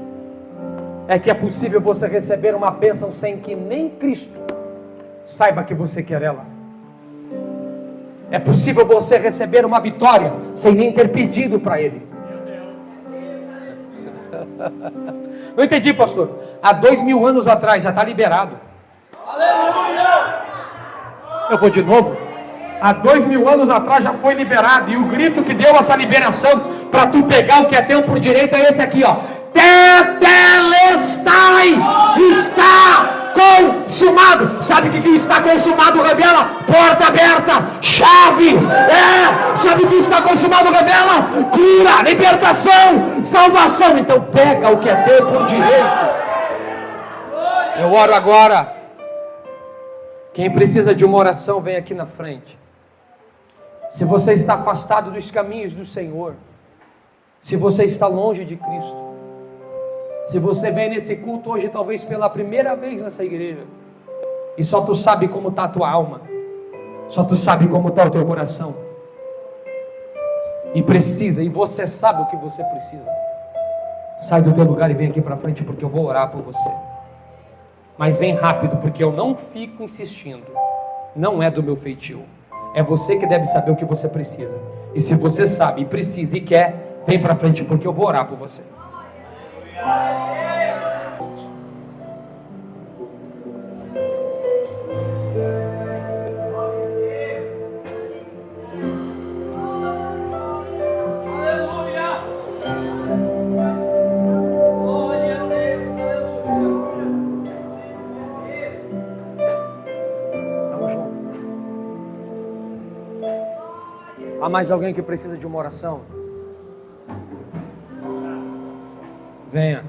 é que é possível você receber uma bênção sem que nem Cristo saiba que você quer ela. É possível você receber uma vitória sem nem ter pedido para Ele. Não entendi, pastor. Há 2000 anos atrás já está liberado. Aleluia! Eu vou de novo. Há 2000 anos atrás já foi liberado. E o grito que deu essa liberação para tu pegar o que é teu por direito é esse aqui, ó. Tetelestai, está consumado. Sabe o que está consumado revela? Porta aberta, chave. Sabe o que está consumado revela? Cura, libertação, salvação. Então pega o que é teu por direito. Eu oro agora. Quem precisa de uma oração, vem aqui na frente. Se você está afastado dos caminhos do Senhor, se você está longe de Cristo, se você vem nesse culto hoje, talvez pela primeira vez nessa igreja, e só tu sabe como está a tua alma, só tu sabe como está o teu coração, e você sabe o que você precisa, sai do teu lugar e vem aqui para frente, porque eu vou orar por você. Mas vem rápido, porque eu não fico insistindo, não é do meu feitio, é você que deve saber o que você precisa. E se você sabe, e precisa e quer, vem para frente, porque eu vou orar por você. Há mais alguém que precisa de uma oração? Venha.